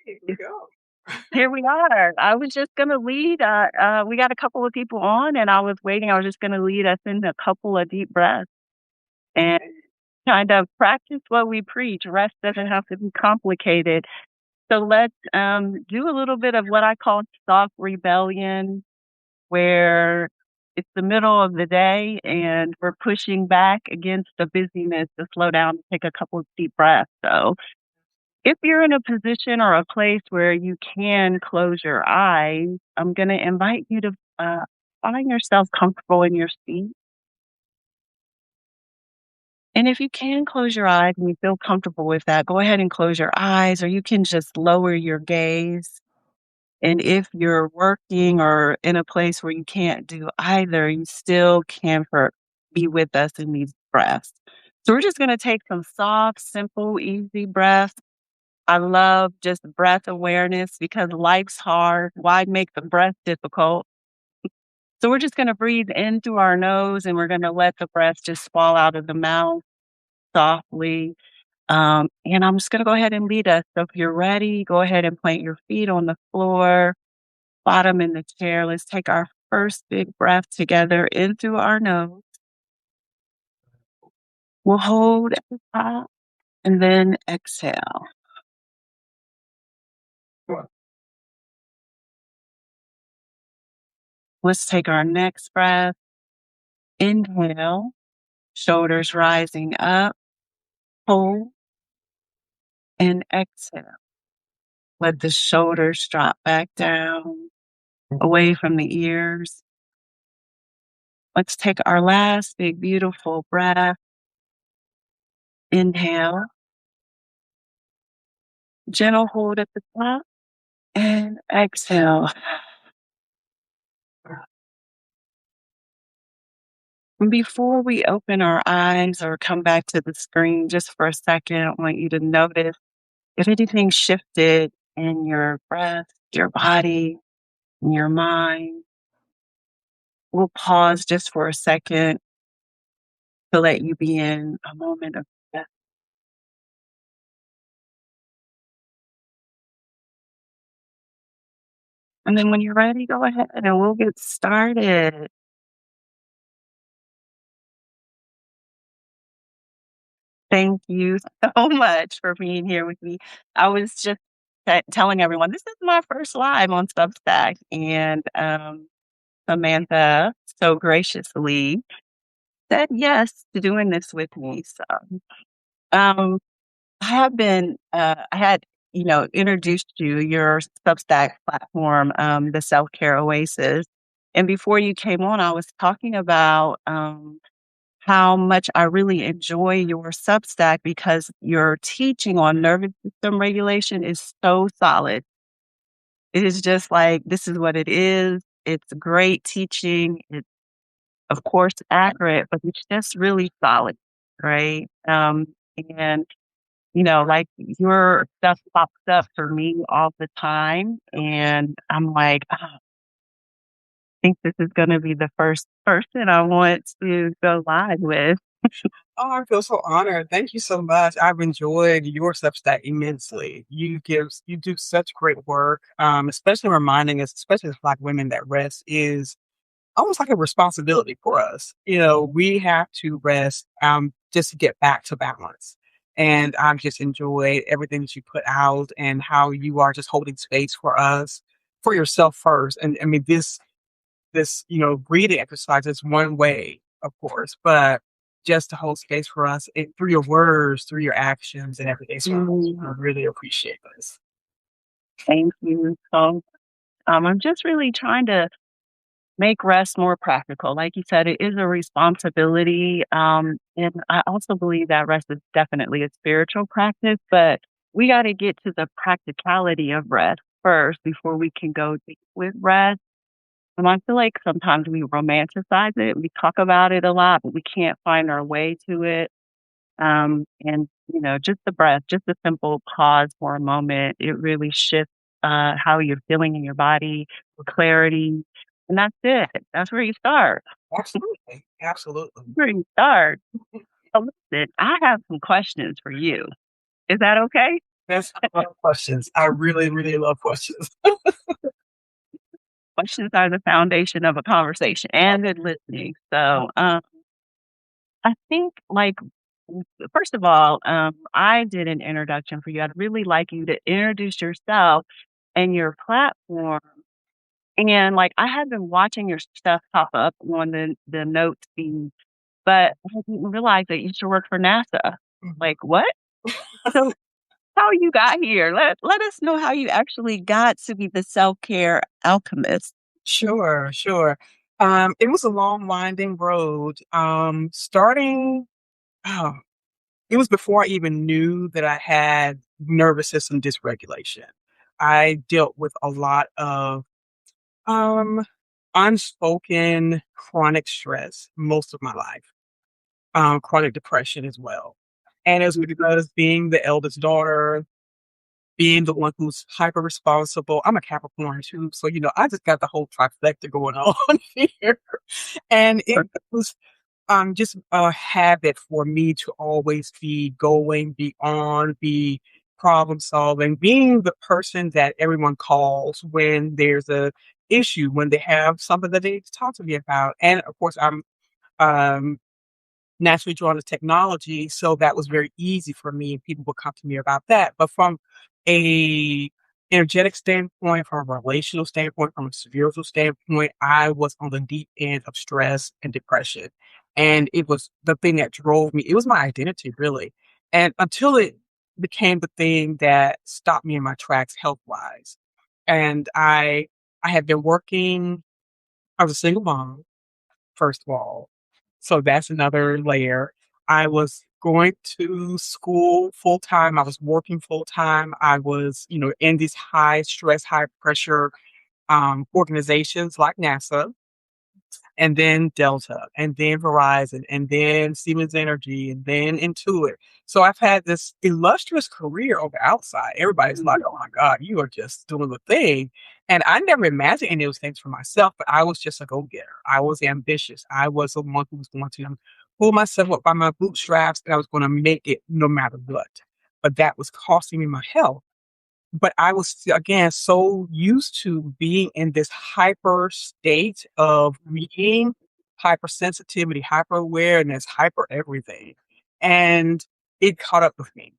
Here we go. Here we are. I was just gonna lead, we got a couple of people on, and I was waiting. I was just gonna lead us in a couple of deep breaths and kind of practice what we preach. Rest doesn't have to be complicated. So let's, do a little bit of what I call soft rebellion, where it's the middle of the day and we're pushing back against the busyness to slow down and take a couple of deep breaths. So if you're in a position or a place where you can close your eyes, I'm going to invite you to find yourself comfortable in your seat. And if you can close your eyes and you feel comfortable with that, go ahead and close your eyes, or you can just lower your gaze. And if you're working or in a place where you can't do either, you still can be with us in these breaths. So we're just going to take some soft, simple, easy breaths. I love just breath awareness because life's hard. Why make the breath difficult? So we're just going to breathe in through our nose and we're going to let the breath just fall out of the mouth softly. And I'm just going to go ahead and lead us. So if you're ready, go ahead and plant your feet on the floor, bottom in the chair. Let's take our first big breath together in through our nose. We'll hold at the top and then exhale. Let's take our next breath. Inhale, shoulders rising up, hold, and exhale. Let the shoulders drop back down, away from the ears. Let's take our last big, beautiful breath. Inhale, gentle hold at the top, and exhale. And before we open our eyes or come back to the screen just for a second, I want you to notice if anything shifted in your breath, your body, in your mind. We'll pause just for a second to let you be in a moment of breath. And then when you're ready, go ahead and we'll get started. Thank you so much for being here with me. I was just telling everyone this is my first live on Substack, and Samantha so graciously said yes to doing this with me. So um, I had, introduced your Substack platform, the Self Care Oasis. And before you came on, I was talking about how much I really enjoy your Substack because your teaching on nervous system regulation is so solid. It is just like, this is what it is. It's great teaching. It's, of course, accurate, but it's just really solid, right? And like your stuff pops up for me all the time. And I'm like, I think this is going to be the first person I want to go live with. Oh, I feel so honored. Thank you so much. I've enjoyed your Substack immensely. You do such great work, especially reminding us, especially as Black women, that rest is almost like a responsibility for us. We have to rest just to get back to balance. And I've just enjoyed everything that you put out and how you are just holding space for us, for yourself first. And I mean, this breathing exercise is one way, of course, but just to hold space for us through your words, through your actions and everything. So I really appreciate this. Thank you. So I'm just really trying to make rest more practical. Like you said, it is a responsibility. And I also believe that rest is definitely a spiritual practice, but we got to get to the practicality of rest first before we can go deep with rest. And I feel like sometimes we romanticize it. We talk about it a lot, but we can't find our way to it. And, just the breath, just a simple pause for a moment, it really shifts how you're feeling in your body, clarity. And that's it. That's where you start. Absolutely. Absolutely. Where you start. So listen, I have some questions for you. Is that okay? That's I love questions. I really, really love questions. Questions are the foundation of a conversation and good listening. So, I think, like, first of all, I did an introduction for you. I'd really like you to introduce yourself and your platform. And like, I had been watching your stuff pop up on the notes feed, but I didn't realize that you used to work for NASA. Mhm. Like, what? So, how you got here? Let us know how you actually got to be the self care alchemist. Sure, sure. It was a long, winding road. Starting, oh, it was before I even knew that I had nervous system dysregulation. I dealt with a lot of um, unspoken chronic stress most of my life, chronic depression as well. And it was because being the eldest daughter, being the one who's hyper responsible. I'm a Capricorn too, so I just got the whole trifecta going on here. And it was just a habit for me to always be going, be on, be problem solving, being the person that everyone calls when there's a issue, when they have something that they need to talk to me about. And of course, I'm um naturally drawn to technology, so that was very easy for me, and people would come to me about that. But from a energetic standpoint, from a relational standpoint, from a spiritual standpoint, I was on the deep end of stress and depression. And it was the thing that drove me. It was my identity, really. And until it became the thing that stopped me in my tracks health wise. And I had been working, I was a single mom first of all. So that's another layer. I was going to school full time. I was working full time. I was, in these high stress, high pressure organizations like NASA and then Delta, and then Verizon, and then Siemens Energy, and then Intuit. So I've had this illustrious career on the outside. Everybody's like, oh my God, you are just doing the thing. And I never imagined any of those things for myself, but I was just a go getter. I was ambitious. I was the one who was going to pull myself up by my bootstraps, and I was going to make it no matter what. But that was costing me my health. But I was, again, so used to being in this hyper state of being hypersensitivity, hyper awareness, hyper everything. And it caught up with me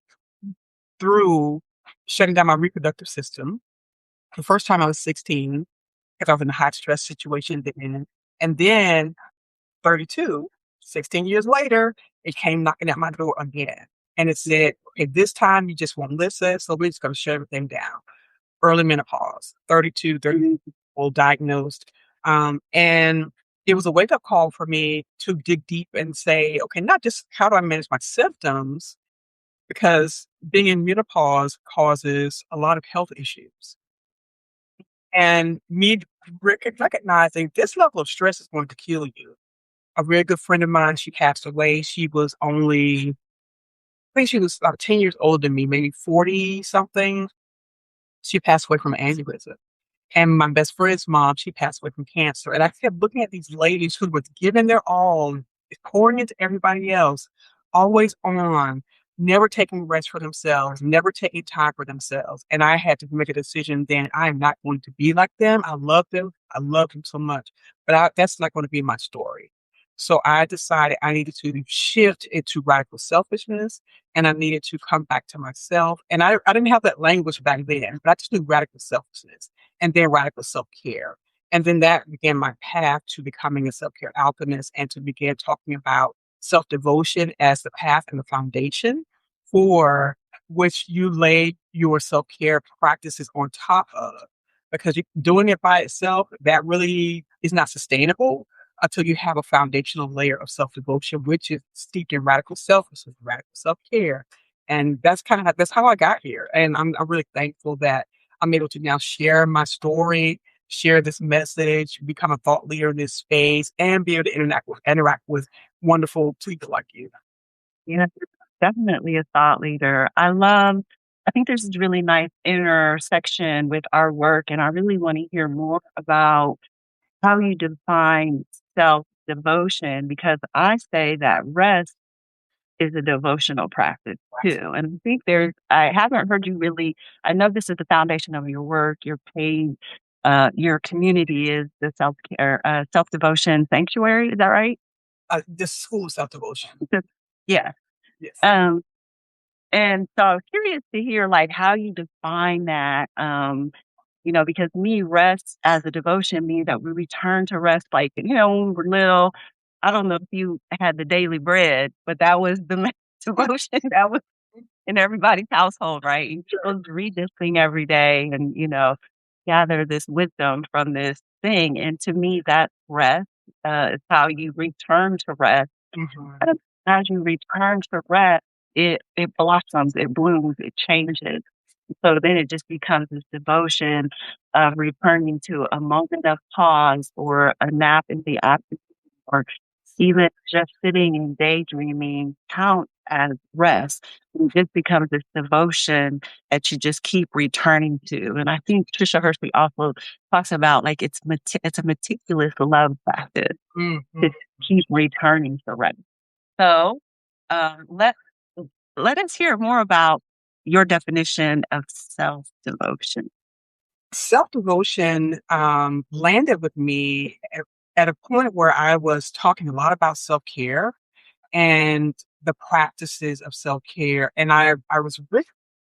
through shutting down my reproductive system. The first time I was 16, because I was in a high stress situation then. And then 32, 16 years later, it came knocking at my door again. And it said, okay, this time you just won't listen. So we're just going to shut everything down. Early menopause, 32, 30 people diagnosed. And it was a wake up call for me to dig deep and say, okay, not just how do I manage my symptoms, because being in menopause causes a lot of health issues. And me recognizing this level of stress is going to kill you. A very good friend of mine, she passed away. She was only, I think she was about 10 years older than me, maybe 40 something. She passed away from an aneurysm. And my best friend's mom, she passed away from cancer. And I kept looking at these ladies who were giving their all, pouring into everybody else, always on, never taking rest for themselves, never taking time for themselves. And I had to make a decision then I am not going to be like them. I love them. I love them so much. But that's not going to be my story. So I decided I needed to shift into radical selfishness and I needed to come back to myself. And I didn't have that language back then, but I just knew radical selfishness and then radical self care. And then that began my path to becoming a self care alchemist and to begin talking about self devotion as the path and the foundation for which you lay your self care practices on top of. Because doing it by itself, that really is not sustainable until you have a foundational layer of self devotion, which is steeped in radical selflessness, radical self care. And that's how I got here. And I'm really thankful that I'm able to now share my story, share this message, become a thought leader in this space, and be able to interact with wonderful people like you. Yeah, definitely a thought leader. I think there's this really nice intersection with our work, and I really want to hear more about how you define self devotion because I say that rest is a devotional practice too. And I think I haven't heard you really, I know this is the foundation of your work, your page, your community is the self care, self devotion sanctuary. Is that right? The school of self-devotion. Yeah. Yes. Um, and so I was curious to hear like how you define that. Because me, rest as a devotion means that we return to rest like, when we were little. I don't know if you had the daily bread, but that was the main devotion that was in everybody's household, right? You're supposed to read this thing every day and, gather this wisdom from this thing. And to me, that rest is how you return to rest. Mhm. And as you return to rest, it blossoms, it blooms, it changes. So then it just becomes this devotion of returning to a moment of pause or a nap in the afternoon or even just sitting and daydreaming count as rest. It just becomes this devotion that you just keep returning to. And I think Trisha Hursley also talks about like it's a meticulous love practice to Mhm. keep returning to rest. So um, let let us hear more about your definition of self devotion. Self-devotion, landed with me at a point where I was talking a lot about self-care and the practices of self-care. And I was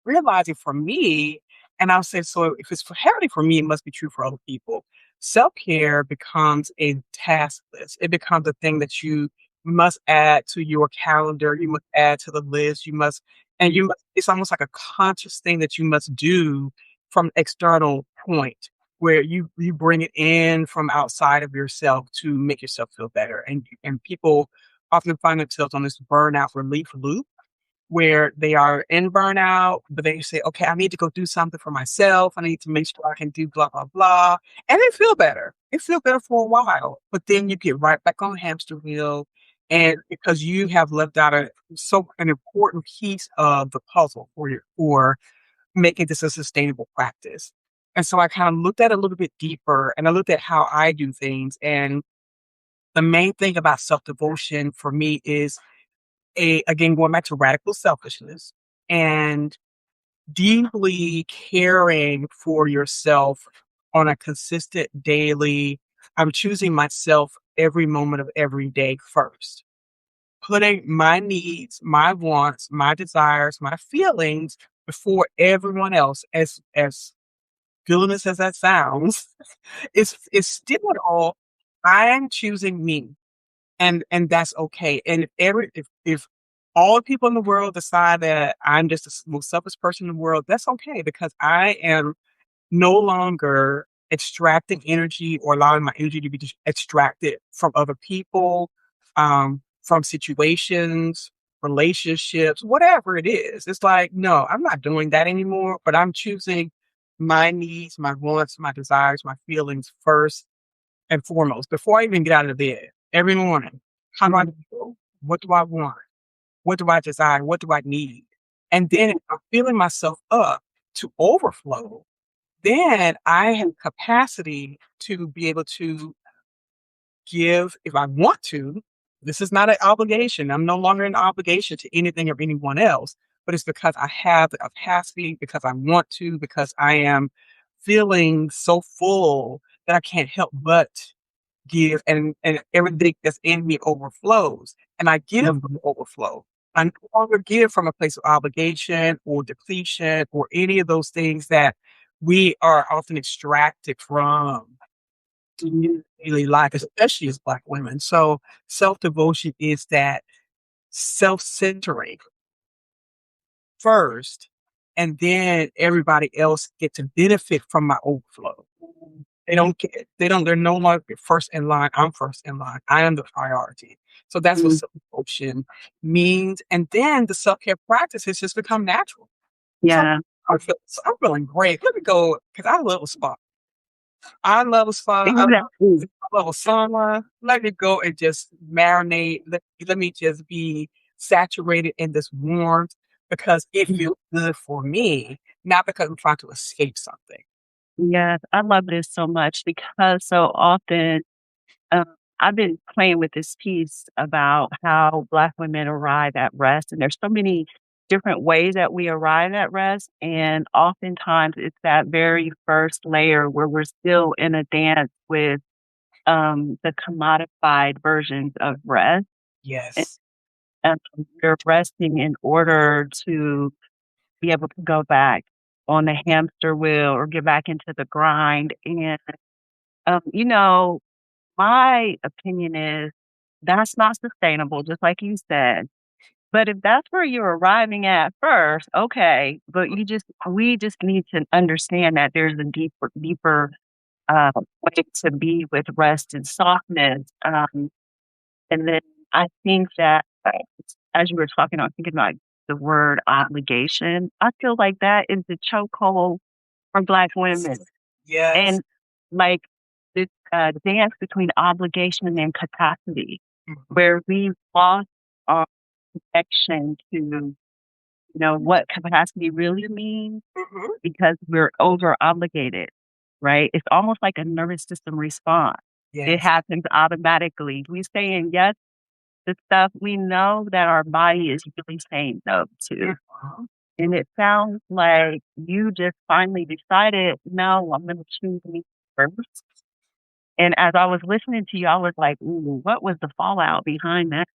realizing for me, and I'll say, so if it's happening for me, it must be true for other people. Self-care becomes a task list. It becomes a thing that you must add to your calendar. You must add to the list. It's almost like a conscious thing that you must do from external point where you bring it in from outside of yourself to make yourself feel better. And people often find themselves on this burnout relief loop where they are in burnout, but they say, okay, I need to go do something for myself. I need to make sure I can do blah, blah, blah. And they feel better. It feel better for a while, but then you get right back on the hamster wheel. And because you have left out an important piece of the puzzle for making this a sustainable practice. And so I kind of looked at it a little bit deeper and I looked at how I do things. And the main thing about self devotion for me is again, going back to radical selfishness and deeply caring for yourself on a consistent daily. I'm choosing myself every moment of every day first, putting my needs, my wants, my desires, my feelings before everyone else. As villainous as that sounds, it's still at all. I am choosing me, and that's okay. And if all the people in the world decide that I'm just the most selfish person in the world, that's okay because I am no longer extracting energy or allowing my energy to be extracted from other people, from situations, relationships, whatever it is. It's like, no, I'm not doing that anymore, but I'm choosing my needs, my wants, my desires, my feelings first and foremost before I even get out of bed every morning. How do I feel? What do I want? What do I desire? What do I need? And then if I'm filling myself up to overflow, then I have capacity to be able to give if I want to. This is not an obligation. I'm no longer an obligation to anything or anyone else, but it's because I have the capacity, because I want to, because I am feeling so full that I can't help but give and everything that's in me overflows and I give from the overflow. I no longer give from a place of obligation or depletion or any of those things that we are often extracted from daily life, especially as Black women. So self-devotion is that self-centering first, and then everybody else get to benefit from my overflow. They're no longer first in line. I'm first in line. I am the priority. So that's what Mm, self-devotion means. And then the self-care practices just become natural. So yeah, I'm feeling great. Let me go because I love a spa. I love a spa. exactly. I love a sauna. Let me go and just marinate. Let me just be saturated in this warmth because it feels good for me, not because I'm trying to escape something. Yes, I love this so much because so often I've been playing with this piece about how Black women arrive at rest, and there's so many different ways that we arrive at rest, and oftentimes it's that very first layer where we're still in a dance with, the commodified versions of rest, and, Yes. um, we're resting in order to be able to go back on the hamster wheel or get back into the grind, and, you know, my opinion is that's not sustainable, just like you said. But if that's where you're arriving at first, okay. But we just need to understand that there's a deeper way to be with rest and softness. And then I think that as you were talking, I was thinking about the word obligation. I feel like that is the chokehold for Black women. Yes. And like this dance between obligation and capacity, Mhm. where we've lost our connection to, what capacity really means Mhm. because we're over obligated, right? It's almost like a nervous system response. It Yes. happens automatically. We saying yes to stuff we know that our body is really saying no to. Mhm. And it sounds like you just finally decided, no, I'm going to choose me first. And as I was listening to you, I was like, "Ooh, what was the fallout behind that?"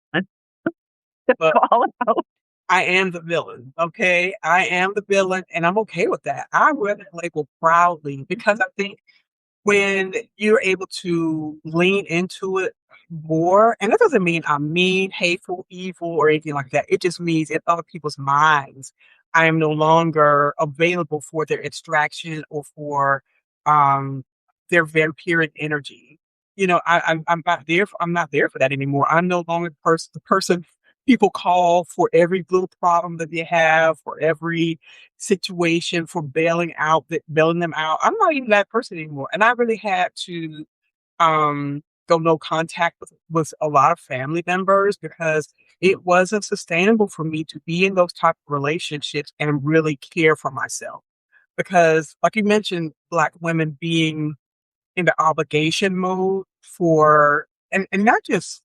The But fallout. I am the villain, okay? I am the villain, and I'm okay with that. I wear that label proudly because I think when you're able to lean into it more, and that doesn't mean I'm mean, hateful, evil, or anything like that. It just means in other people's minds, I am no longer available for their extraction or for um, their vampiric energy. I'm not there for that anymore. I'm no longer the person people call for every little problem that they have, for every situation, for bailing them out. I'm not even that person anymore. And I really had to go no contact with a lot of family members because it wasn't sustainable for me to be in those type of relationships and really care for myself. Because like you mentioned, Black women being in the obligation mode for and not just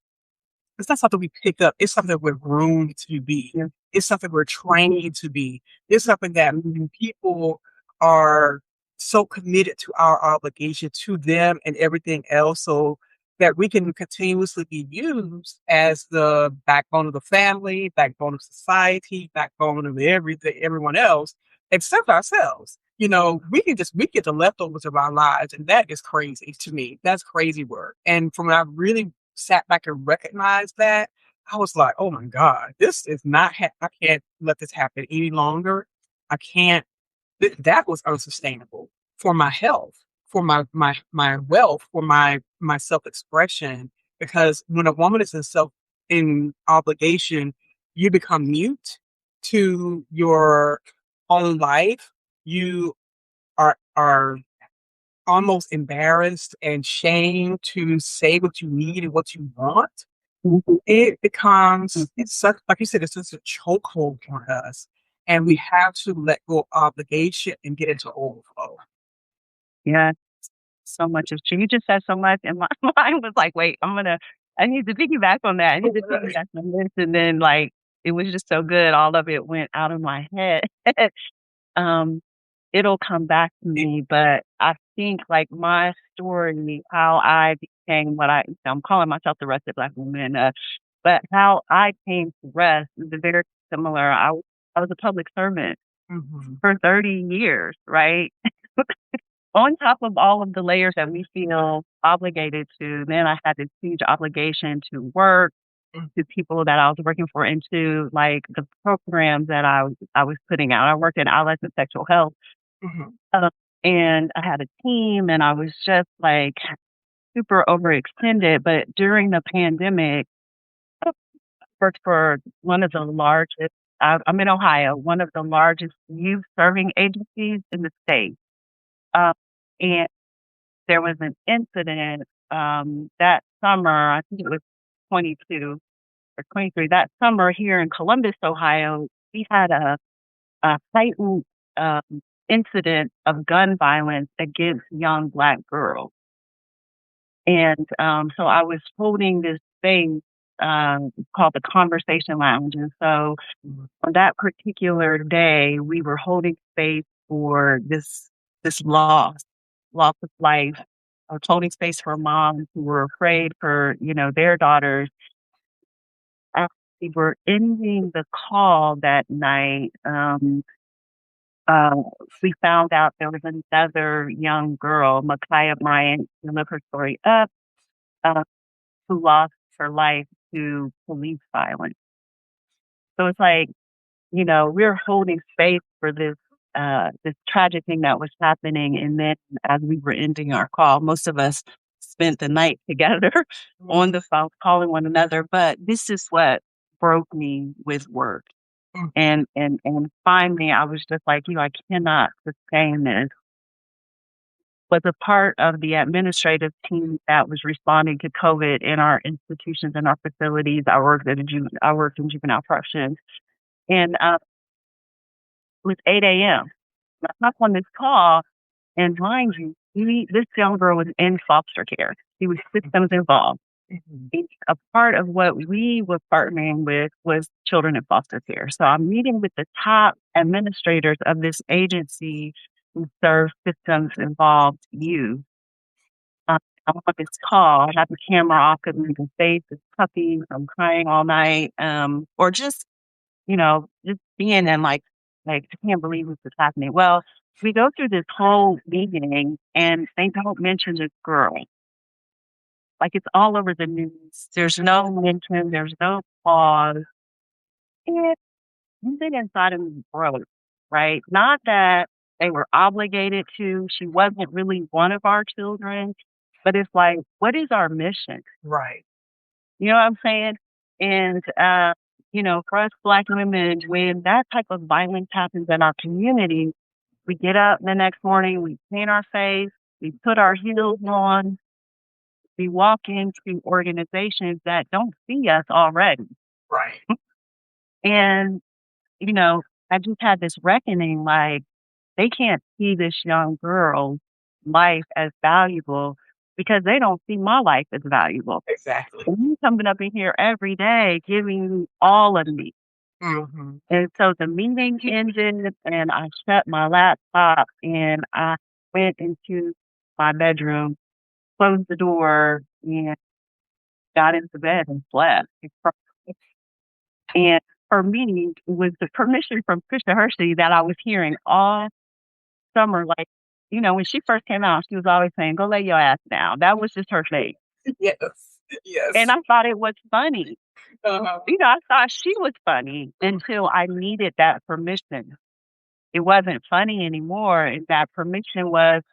it's not something we pick up. It's something we're groomed to be. Yeah. It's something we're trained to be. It's something that when people are so committed to our obligation to them and everything else, so that we can continuously be used as the backbone of the family, backbone of society, backbone of everything, everyone else, except ourselves. We get the leftovers of our lives, and that is crazy to me. That's crazy work. And from when I really sat back and recognized that, I was like, "Oh my god, this is not. I can't let this happen any longer. I can't. That was unsustainable for my health, for my wealth, for my self expression. Because when a woman is in obligation, you become mute to your own life. You are almost embarrassed and shamed to say what you need and what you want. Mhm, It's such, like you said, it's just a chokehold on us. And we have to let go of obligation and get into overflow. yeah, so much is true. You just said so much, and my mind was like, "Wait, I need to piggyback on that. I need to piggyback on this." And then, like, it was just so good. All of it went out of my head. Um, it'll come back to It- me, but I think, like, my story, how I became what I'm calling myself the Rested Black woman, but how I came to rest is very similar. I was a public servant Mhm, for 30 years, right? On top of all of the layers that we feel obligated to, then I had this huge obligation to work, mhm, to people that I was working for, and to, like, the programs that I was putting out. I worked in adolescent sexual health, mhm, uh, and I had a team, and I was just, like, super overextended, but during the pandemic, I worked for one of the largest I'm in Ohio, one of the largest youth serving agencies in the state, um, and there was an incident, that summer, I think it was 22 or 23, that summer here in Columbus, Ohio, we had a heightened, um, incident of gun violence against young Black girls. And so I was holding this space called the Conversation Lounge. And so Mhm. on that particular day, we were holding space for this loss of life. I was holding space for moms who were afraid for, their daughters. As we were ending the call that night, uh, we found out there was another young girl, Micaiah Bryant, to look her story up, uh, who lost her life to police violence. So it's like, we're holding space for this tragic thing that was happening. And then as we were ending our call, most of us spent the night together on Mhm. the phone, calling one another. But this is what broke me with work. Mhm. And finally I was just like, I cannot sustain this. Was a part of the administrative team that was responding to COVID in our institutions and our facilities. I worked in juvenile corrections. And it was 8 a.m. I hop on this call, and mind you, this young girl was in foster care. She was systems involved. Mhm. And a part of what we were partnering with was children in foster care. So I'm meeting with the top administrators of this agency who serves systems involved youth. Um, I'm on this call. I have the camera off because my face is puffy. I'm crying all night. Or just being in like I can't believe this is happening. Well, we go through this whole meeting and they don't mention this girl. Like it's all over the news. There's no mention, there's no pause. And something inside of me broke, right? Not that they were obligated to. She wasn't really one of our children, but it's like, what is our mission? Right. You know what I'm saying? And, for us Black women, when that type of violence happens in our community, we get up the next morning, we paint our face, we put our heels on, we walk into organizations that don't see us already. Right. And, you know, I just had this reckoning like, they can't see this young girl's life as valuable because they don't see my life as valuable. Exactly. And you coming up in here every day giving me all of me. Mhm. And so the meeting ended and I shut my laptop and I went into my bedroom, closed the door, and got into bed and slept. And for me, it was the permission from Trisha Hershey that I was hearing all summer. Like, when she first came out, she was always saying, "Go lay your ass down." That was just her thing. Yes. And Yes. I thought it was funny. Uh-huh. I thought she was funny until I needed that permission. It wasn't funny anymore. And that permission was,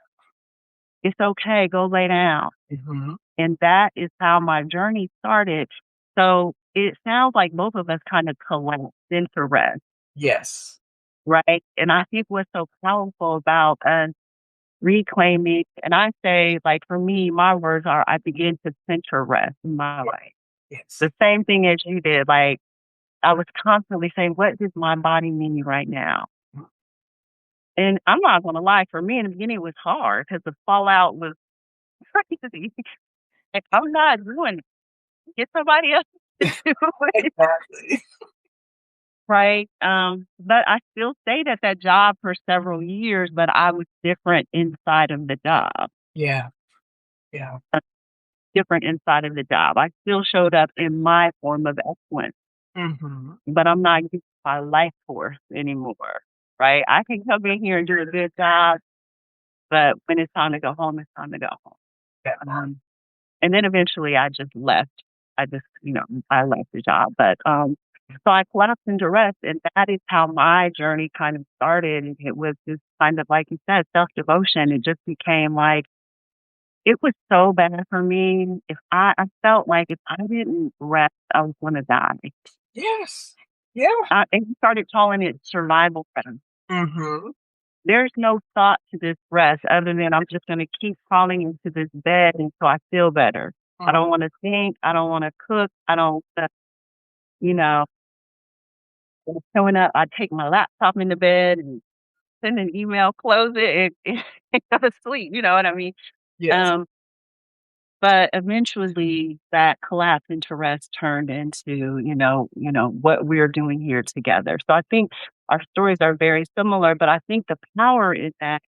it's okay, go lay down. Mhm. And that is how my journey started. So it sounds like both of us kind of collapsed into rest, Yes. right? And I think what's so powerful about us reclaiming, and I say, like, for me, my words are, I begin to center rest in my life. Yes. The same thing as you did. Like, I was constantly saying, what does my body need right now? And I'm not going to lie, for me in the beginning, it was hard because the fallout was crazy. Like, I'm not doing it. Get somebody else to do it. Exactly. Right. But I still stayed at that job for several years, but I was different inside of the job. Yeah. Yeah. Different inside of the job. I still showed up in my form of excellence, Mhm. but I'm not using my life force anymore. Right. I can come in here and do a good job, but when it's time to go home, it's time to go home. Yeah. And then eventually I just left. I just, I left the job. But so I collapsed into rest, and that is how my journey kind of started. And it was just kind of like you said, self devotion. It just became like it was so bad for me. I felt like if I didn't rest, I was going to die. Yes. Yeah. And he started calling it survival rest. Mhm. There's no thought to this rest other than I'm just going to keep crawling into this bed until I feel better. I Mm. don't want to think. I don't want to cook. I don't, you know, showing up. I take my laptop in the bed and send an email, close it, and, and go to sleep. You know what I mean? Yes. Um, But eventually that collapse into rest turned into, what we're doing here together. So I think our stories are very similar, but I think the power is that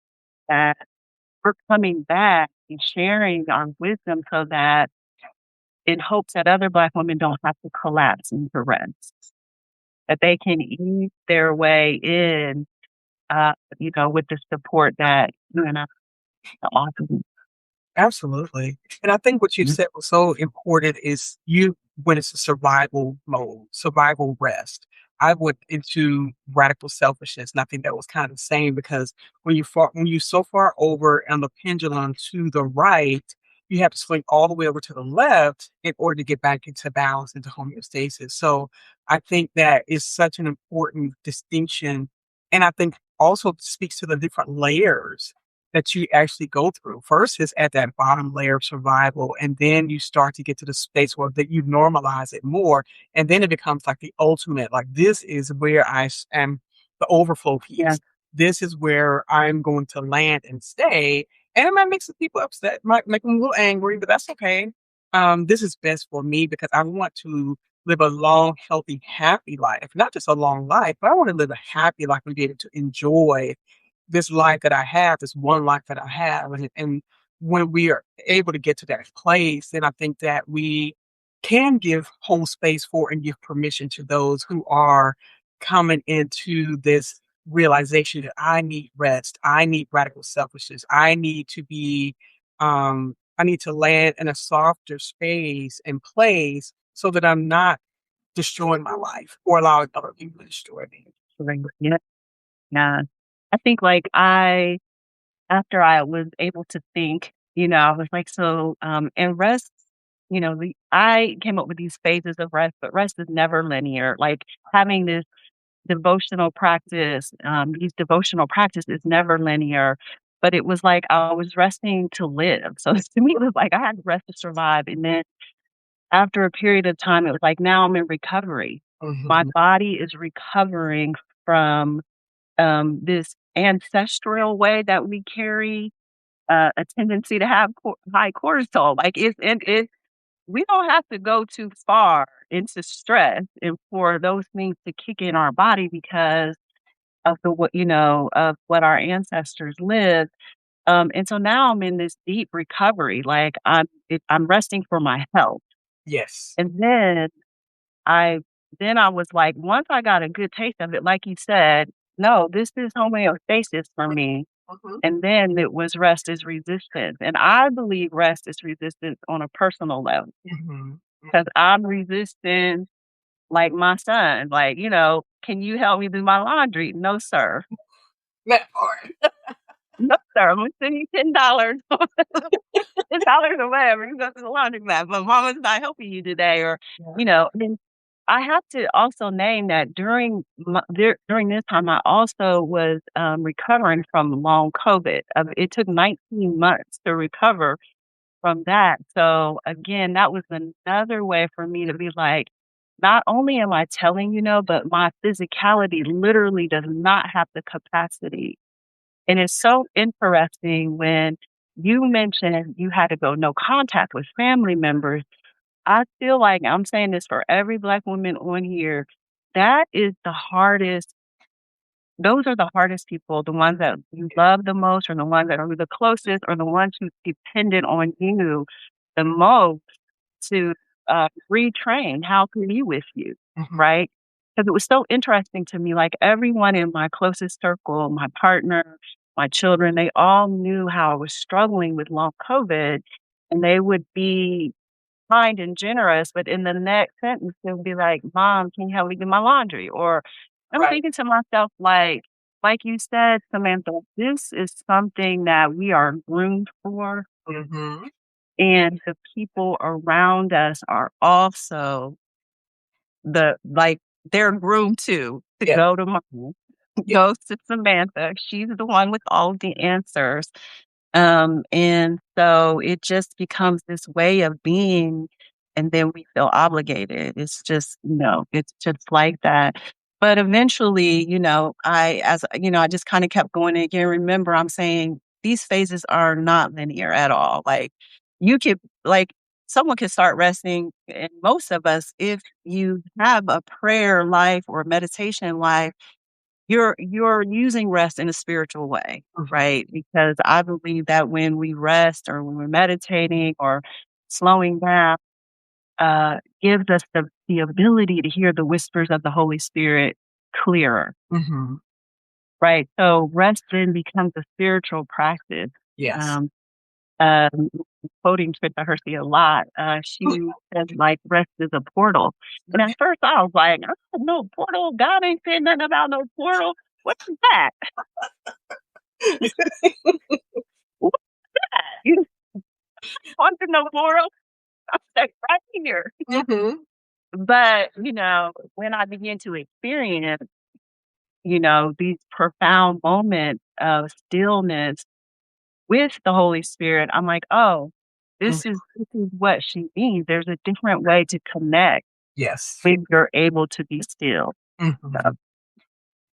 we're coming back and sharing our wisdom so that in hopes that other Black women don't have to collapse into rest, that they can ease their way in, with the support that you and I offer. Absolutely. And I think what you said was so important is you when it's a survival mode, survival rest. I went into radical selfishness, and I think that was kind of the same because when you so far over on the pendulum to the right, you have to swing all the way over to the left in order to get back into balance, into homeostasis. So I think that is such an important distinction. And I think also speaks to the different layers that you actually go through. First is at that bottom layer of survival, and then you start to get to the space where that you normalize it more, and then it becomes like the ultimate. Like this is where am the overflow Yeah. piece. This is where I'm going to land and stay, and it might make some people upset, might make them a little angry, but that's okay. This is best for me because I want to live a long, healthy, happy life. Not just a long life, but I want to live a happy life and be able to enjoy this life that I have, this one life that I have. And when we are able to get to that place, then I think that we can give home space for and give permission to those who are coming into this realization that I need rest, I need radical selfishness, I need to land in a softer space and place so that I'm not destroying my life or allowing other people to destroy me. Right. Yeah. Yeah. I think like after I was able to think, I was like, so, and rest, I came up with these phases of rest, but rest is never linear. Like having this these devotional practice is never linear, but it was like I was resting to live. So to me, it was like I had to rest to survive. And then after a period of time, it was like, now I'm in recovery. My Mhm. body is recovering from this ancestral way that we carry a tendency to have high cortisol. Like we don't have to go too far into stress and for those things to kick in our body because of of what our ancestors lived. And so now I'm in this deep recovery. Like I'm resting for my health. Yes. And I I was like, once I got a good taste of it, like you said, no, this is homeostasis for me. Mhm. And then it was rest is resistance. And I believe rest is resistance on a personal level Mhm. because I'm resistant like my son. Like, can you help me do my laundry? No, sir. That part. No, sir. I'm gonna send you $10. $10 or whatever. You go to the laundromat, but mama's not helping you today, or Yeah. and I have to also name that during this time, I also was recovering from long COVID. It took 19 months to recover from that. So again, that was another way for me to be like, not only am I telling but my physicality literally does not have the capacity. And it's so interesting when you mentioned you had to go no contact with family members. I feel like I'm saying this for every Black woman on here. That is the hardest. Those are the hardest people, the ones that you love the most, or the ones that are the closest, or the ones who depended on you the most to retrain how to be with you, Mhm. right? Because it was so interesting to me. Like everyone in my closest circle, my partner, my children, they all knew how I was struggling with long COVID, and they would be kind and generous, but in the next sentence, they'll be like, "Mom, can you help me do my laundry?" Or I'm Right. thinking to myself, like you said, Samantha, this is something that we are groomed for, Mhm. and the people around us are also they're groomed to Yeah. go to mom, Yeah. go to Samantha. She's the one with all the answers. And so it just becomes this way of being, and then we feel obligated. It's just, it's just like that. But eventually, I just kind of kept going again. Remember, I'm saying these phases are not linear at all. Like, you could like someone can start resting, and most of us, if you have a prayer life or meditation life, you're using rest in a spiritual way, Mhm. right? Because I believe that when we rest or when we're meditating or slowing down, gives us the ability to hear the whispers of the Holy Spirit clearer, Mhm. right? So rest then becomes a spiritual practice. Yes. Um, um, Quoting Trisha Hersey a lot, she says like rest is a portal. And at first I was like, I don't know, portal. God ain't saying nothing about no portal. What is that? What's that? You want to know portal? I'm like right here. Mhm. But when I begin to experience, these profound moments of stillness with the Holy Spirit, I'm like, oh, Mm. this is what she means. There's a different way to connect Yes. when you're able to be still. So, Mhm.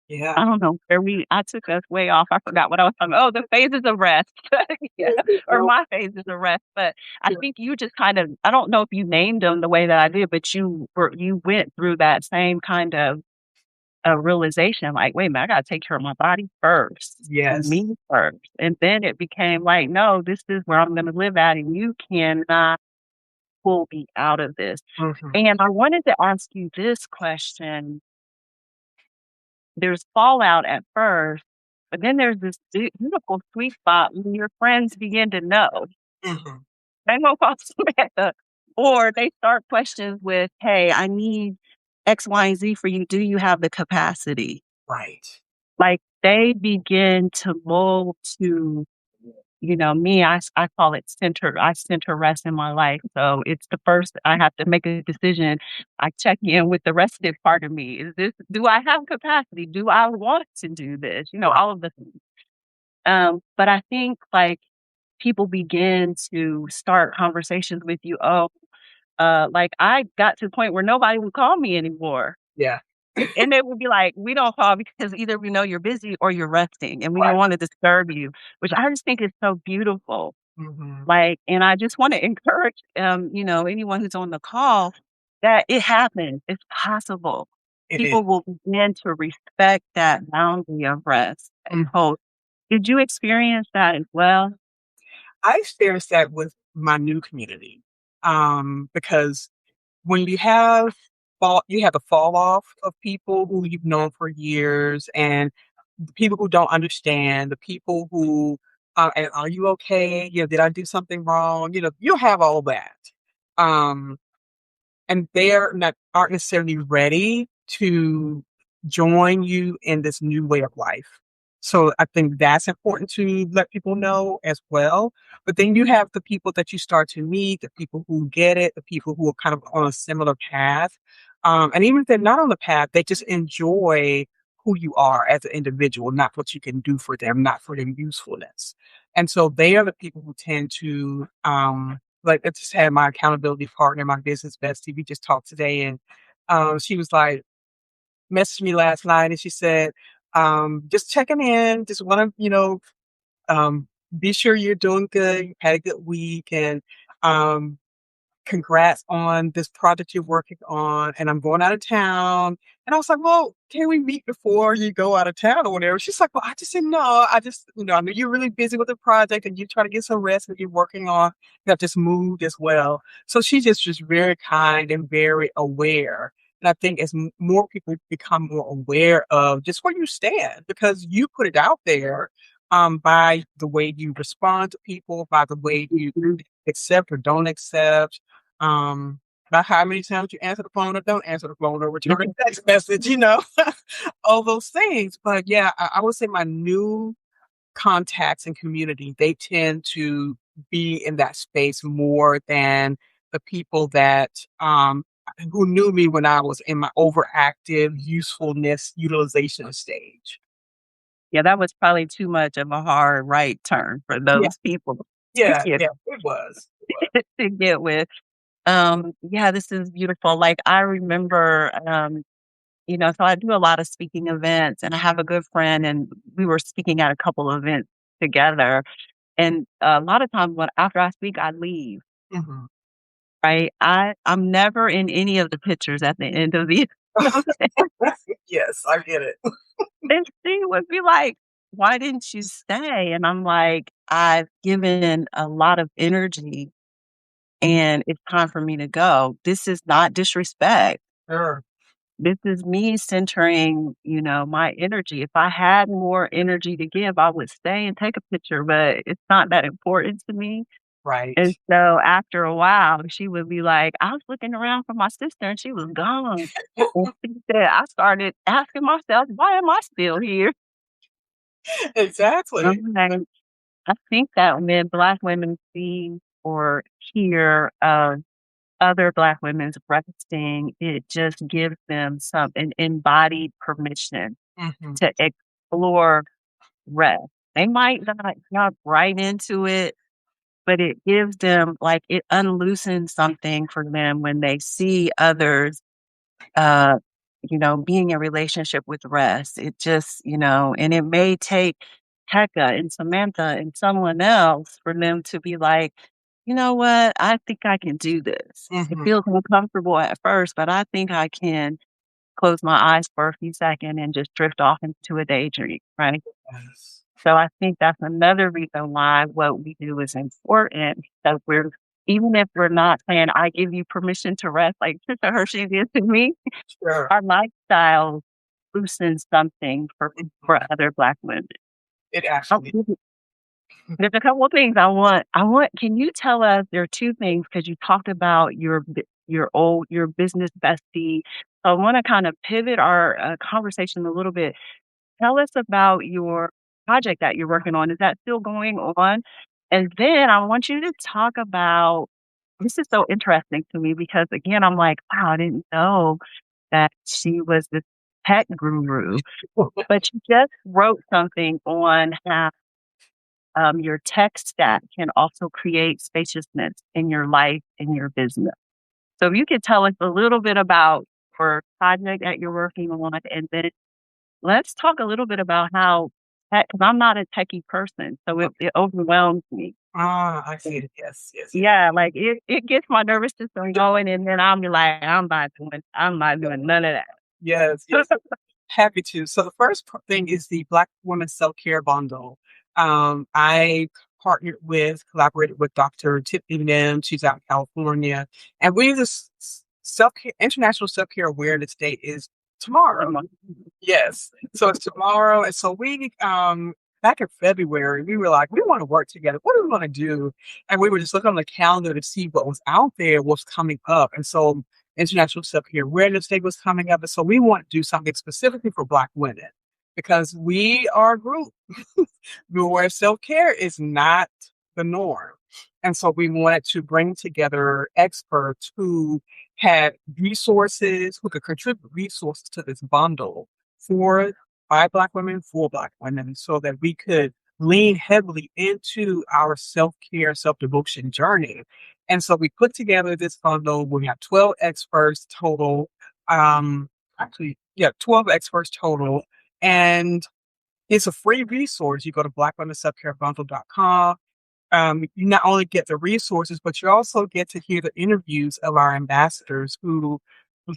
Yeah. I don't know where I took us way off. I forgot what I was talking about. Oh, the phases of rest. Yeah. Or No. my phases of rest. But I think you just kind of, I don't know if you named them the way that I did, but you went through that same kind of a realization like, wait a minute, I gotta take care of my body first and Yes. me first. And then it became like, no, this is where I'm gonna live at and you cannot pull me out of this. Mhm. And I wanted to ask you this question. There's fallout at first, but then there's this beautiful sweet spot when your friends begin to know. Mhm. They won't call Samantha, or they start questions with, "Hey, I need X, Y, and Z for you. Do you have the capacity?" Right. Like they begin to mold to, me. I call it center. I center rest in my life. So it's the first I have to make a decision. I check in with the rested part of me. Do I have capacity? Do I want to do this? Right. All of the things. But I think like people begin to start conversations with you. Oh, like I got to the point where nobody would call me anymore. Yeah. And they would be like, "We don't call because either we know you're busy or you're resting, and we don't Right. wanna disturb you," which I just think is so beautiful. Mhm. Like, and I just wanna encourage, anyone who's on the call that it happens. It's possible. It is. People will begin to respect that boundary of rest and Mhm. hold. Did you experience that as well? I experienced that with my new community, because when you have a fall off of people who you've known for years, and the people who don't understand, the people who, and "Are you okay? Did I do something wrong?" You'll have all that. Um and they're not aren't necessarily ready to join you in this new way of life. So I think that's important to let people know as well. But then you have the people that you start to meet, the people who get it, the people who are kind of on a similar path. And even if they're not on the path, they just enjoy who you are as an individual, not what you can do for them, not for their usefulness. And so they are the people who tend to like, I just had my accountability partner, my business bestie. We just talked today, and she was like, messaged me last night, and she said, "Just checking in. Just want to, um, be sure you're doing good. You had a good week, and um, congrats on this project you're working on, and I'm going out of town." And I was like, well, can we meet before you go out of town or whatever? She's like, well, I just said, no, I just, I know you're really busy with the project and you try to get some rest and you're working on, that just moved as well. So she's just very kind and very aware. And I think as more people become more aware of just where you stand, because you put it out there, by the way you respond to people, by the way you accept or don't accept, um, by how many times you answer the phone or don't answer the phone or return a text message, all those things. But yeah, I would say my new contacts and community, they tend to be in that space more than the people that who knew me when I was in my overactive usefulness utilization stage. Yeah, that was probably too much of a hard right turn for Yeah, those people to yeah, get yeah. It was. It was. to get with. Yeah, this is beautiful. Like I remember, so I do a lot of speaking events and I have a good friend and we were speaking at a couple of events together. And a lot of times when after I speak, I leave. Mhm. right? I'm never in any of the pictures at the end of the event. Yes, I get it. And she would be like, "Why didn't you stay?" And I'm like, "I've given a lot of energy and it's time for me to go. This is not disrespect. Sure. This is me centering, my energy. If I had more energy to give, I would stay and take a picture, but it's not that important to me." Right. And so after a while, she would be like, "I was looking around for my sister and she was gone." And she said, "I started asking myself, why am I still here?" Exactly. I'm like, I think that when Black women see or hear of other Black women's resting, it just gives them an embodied permission Mhm. to explore rest. They might not jump right into it, but it gives them like it unloosens something for them when they see others uh, being in relationship with rest. It just, and it may take Tecca and Samantha and someone else for them to be like, "You know what? I think I can do this. It Mhm. feels uncomfortable at first, but I think I can close my eyes for a few seconds and just drift off into a daydream." Right. Yes. So I think that's another reason why what we do is important. So we're even if we're not saying, "I give you permission to rest," like Trisha Hershey did to me, Sure. our lifestyle loosens something for Mhm. other Black women. It Oh, actually there's a couple of things I want can you tell us there are 2 things because you talked about your business bestie. So I wanna kind of pivot our, conversation a little bit. Tell us about your project that you're working on. Is that still going on? And then I want you to talk about this is so interesting to me because, again, I'm like, "Wow, I didn't know that she was this tech guru." But you just wrote something on how, your tech stack can also create spaciousness in your life and your business. So if you could tell us a little bit about your project that you're working on, and then let's talk a little bit about how because I'm not a techie person, so it overwhelms me. Ah, I see And it. Yes, yes, yes. yeah, like, it gets my nervous system going, and then I'm like, I'm not doing none of Yes, that. yes. Happy to. So the first thing is the Black Women Self-Care Bundle. I collaborated with Dr. Tiffany Nim. She's out in California. And self-care, International Self-Care Awareness Day is tomorrow. Yes. So it's tomorrow. And so back in February, we were like, we want to work together. What do we want to do? And we were just looking on the calendar to see what was out there, what's coming up. And so International Self-Care Awareness Day was coming up. And so we want to do something specifically for Black women because we are a group where self-care is not the norm. And so we wanted to bring together experts who had resources, who could contribute resources to this bundle for by Black women, for Black women, so that we could lean heavily into our self-care, self-devotion journey. And so we put together this bundle. We have 12 experts total. Um, actually, yeah, 12 experts total. And it's a free resource. You go to blackwomenselfcarebundle.com. You not only get the resources, but you also get to hear the interviews of our ambassadors who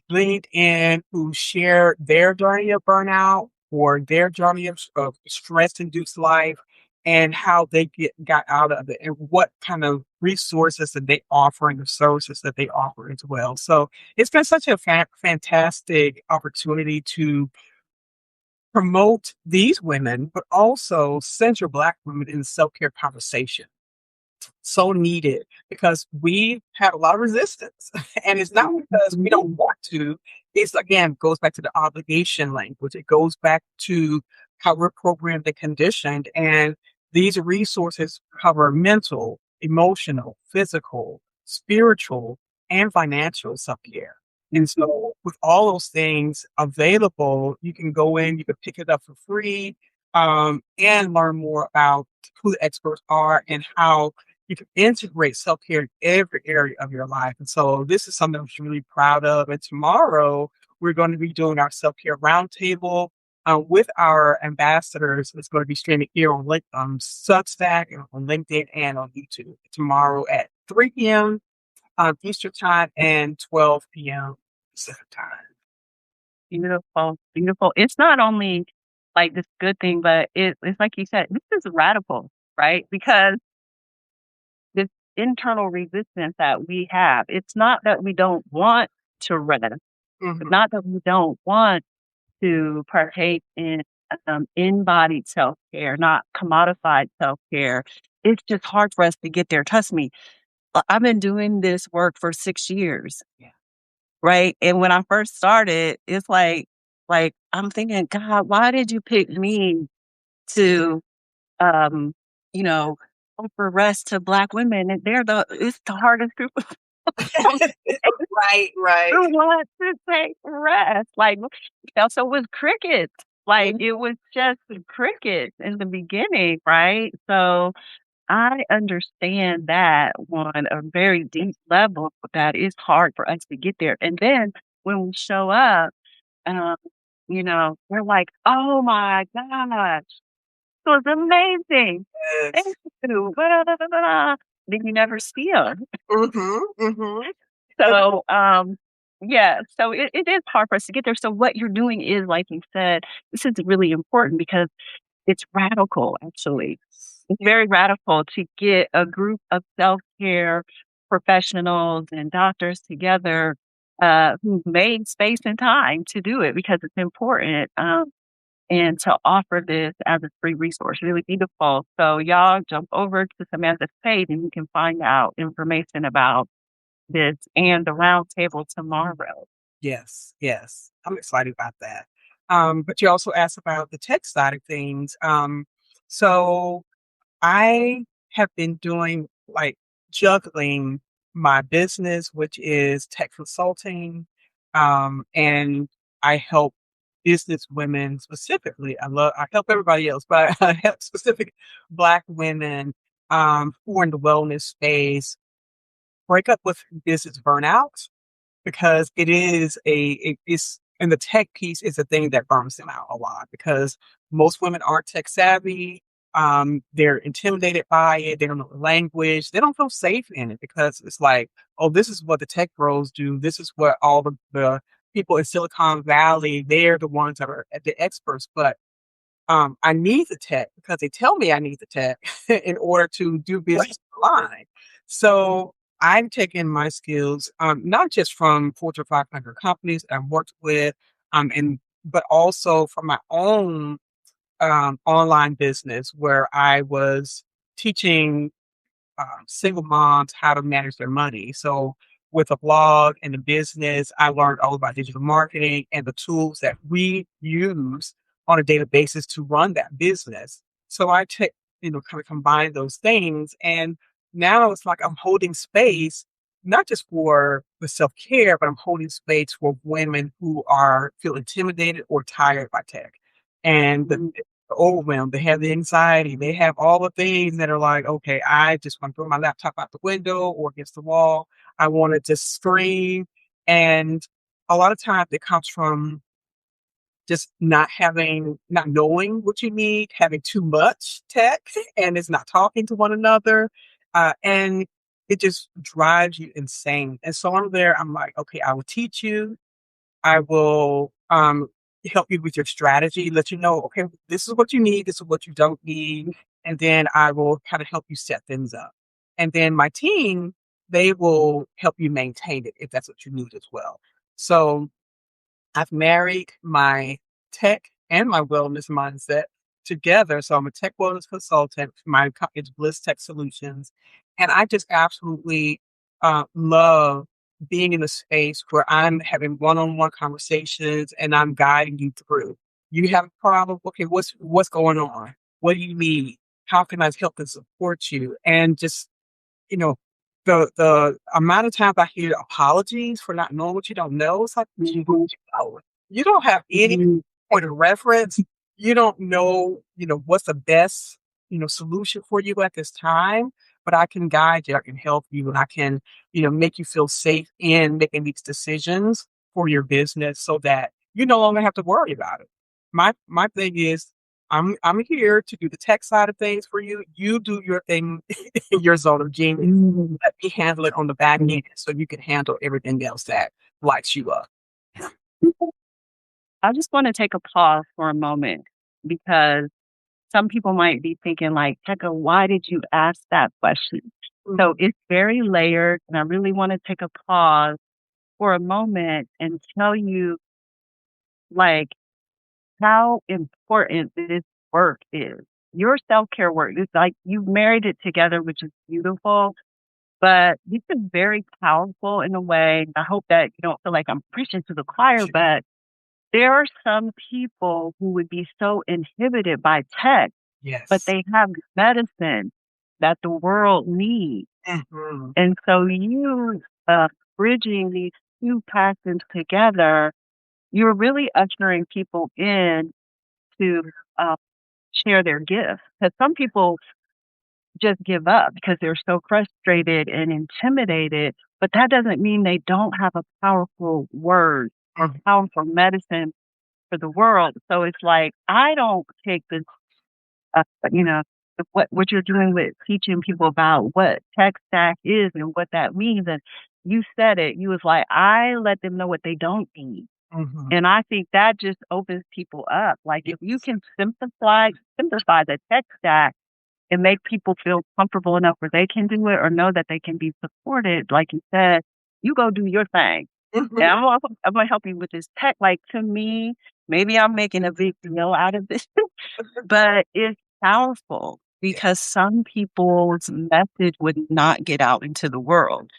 leaned in, who share their journey of burnout or their journey of stress-induced life and how they got out of it and what kind of resources that they offer and the services that they offer as well. So it's been such a fantastic opportunity to promote these women, but also center Black women in the self-care conversation. So needed because we have a lot of resistance. And it's not because we don't want to. It's again goes back to the obligation language. It goes back to how we're programmed and conditioned. And these resources cover mental, emotional, physical, spiritual, and financial self-care. And so with all those things available, you can go in, you can pick it up for free, and learn more about who the experts are and how you can integrate self-care in every area of your life. And so this is something I'm really proud of. And tomorrow we're going to be doing our self-care roundtable with our ambassadors. It's going to be streaming here on Substack and on LinkedIn and on YouTube tomorrow at 3 p.m. Eastern time and 12 p.m. Pacific time. Beautiful, beautiful. It's not only like this good thing, but it's like you said, this is radical, right? Because this internal resistance that we have, it's not that we don't want to rest, it's Mhm. not that we don't want to partake in embodied self care, not commodified self care. It's just hard for us to get there. Trust me, I've been doing this work for 6 years, Yeah. right? And when I first started, it's like I'm thinking, God, why did you pick me to, um, you know, offer rest to Black women? And it's the hardest group of people Right, right. who want to take rest. Like, so it was crickets. Like, Mhm. it was just crickets in the beginning, right? So I understand that on a very deep level that it's hard for us to get there. And then when we show up, um, we're like, "Oh my gosh, it was amazing. Thank Yes. you." Blah, blah, blah, blah, blah. Then you never see them. Mhm, mhm. And So, yeah, so it is hard for us to get there. So what you're doing is, like you said, this is really important because it's radical, actually. It's very radical to get a group of self-care professionals and doctors together, who've made space and time to do it because it's important, and to offer this as a free resource, really beautiful. So y'all jump over to Samantha's page and you can find out information about this and the roundtable tomorrow. yes, yes. I'm excited about that. But you also asked about the tech side of things. So I have been doing like juggling my business, which is tech consulting, and I help business women specifically. I help everybody else, but I help specific Black women who are in the wellness space break up with business burnout because it's and the tech piece is a thing that burns them out a lot because most women aren't tech savvy. They're intimidated by it. They don't know the language. They don't feel safe in it because it's like, oh, this is what the tech bros do. This is what all the people in Silicon Valley, they're the ones that are the experts. But I need the tech because they tell me I need the tech in order to do business online. So I'm taking my skills, not just from Fortune 500 companies that I've worked with, but also from my own online business where I was teaching single moms how to manage their money. So with a blog and a business, I learned all about digital marketing and the tools that we use on a daily basis to run that business. So I take, kind of combine those things. And now it's like I'm holding space, not just for the self-care, but I'm holding space for women who feel intimidated or tired by tech. And overwhelmed. They have the anxiety. They have all the things that are like, okay, I just want to throw my laptop out the window or against the wall. I want to just scream. And a lot of times it comes from just not knowing what you need, having too much tech, and it's not talking to one another. And it just drives you insane. And so I'm there, I'm like, okay, I will teach you. I will help you with your strategy, let you know, okay, this is what you need, this is what you don't need. And then I will kind of help you set things up. And then my team, they will help you maintain it if that's what you need as well. So I've married my tech and my wellness mindset together. So I'm a tech wellness consultant. My company is Bliss Tech Solutions. And I just absolutely love being in a space where I'm having one-on-one conversations and I'm guiding you through. You have a problem? Okay, what's going on? What do you need? How can I help and support you? And just you know, the amount of times I hear apologies for not knowing what you don't know, it's like, you don't have any point of reference. You don't know, what's the best, solution for you at this time, but I can guide you, I can help you, and I can, make you feel safe in making these decisions for your business so that you no longer have to worry about it. My thing is I'm here to do the tech side of things for you. You do your thing in your zone of genius. Let me handle it on the back end so you can handle everything else that lights you up. I just want to take a pause for a moment because some people might be thinking like, Tecca, why did you ask that question? So it's very layered, and I really want to take a pause for a moment and tell you like how important this work is. Your self-care work is like you've married it together, which is beautiful, but this is very powerful in a way. I hope that you don't feel like I'm preaching to the choir, but there are some people who would be so inhibited by tech, but Yes. they have medicine that the world needs. Mhm. And so you bridging these two passions together, you're really ushering people in to uh, share their gifts. Because some people just give up because they're so frustrated and intimidated, but that doesn't mean they don't have a powerful word or Mhm. powerful medicine for the world. So it's like, I don't take this, you know, what you're doing with teaching people about what tech stack is and what that means. And you said it, you was like, I let them know what they don't need. Mhm. And I think that just opens people up. Like if you Yes. can simplify the tech stack and make people feel comfortable enough where they can do it or know that they can be supported, like you said, you go do your thing. And Mhm. I'm gonna help you with this tech. Like to me, maybe I'm making a big deal out of this, but it's powerful because Yes. some people's message would not get out into the world.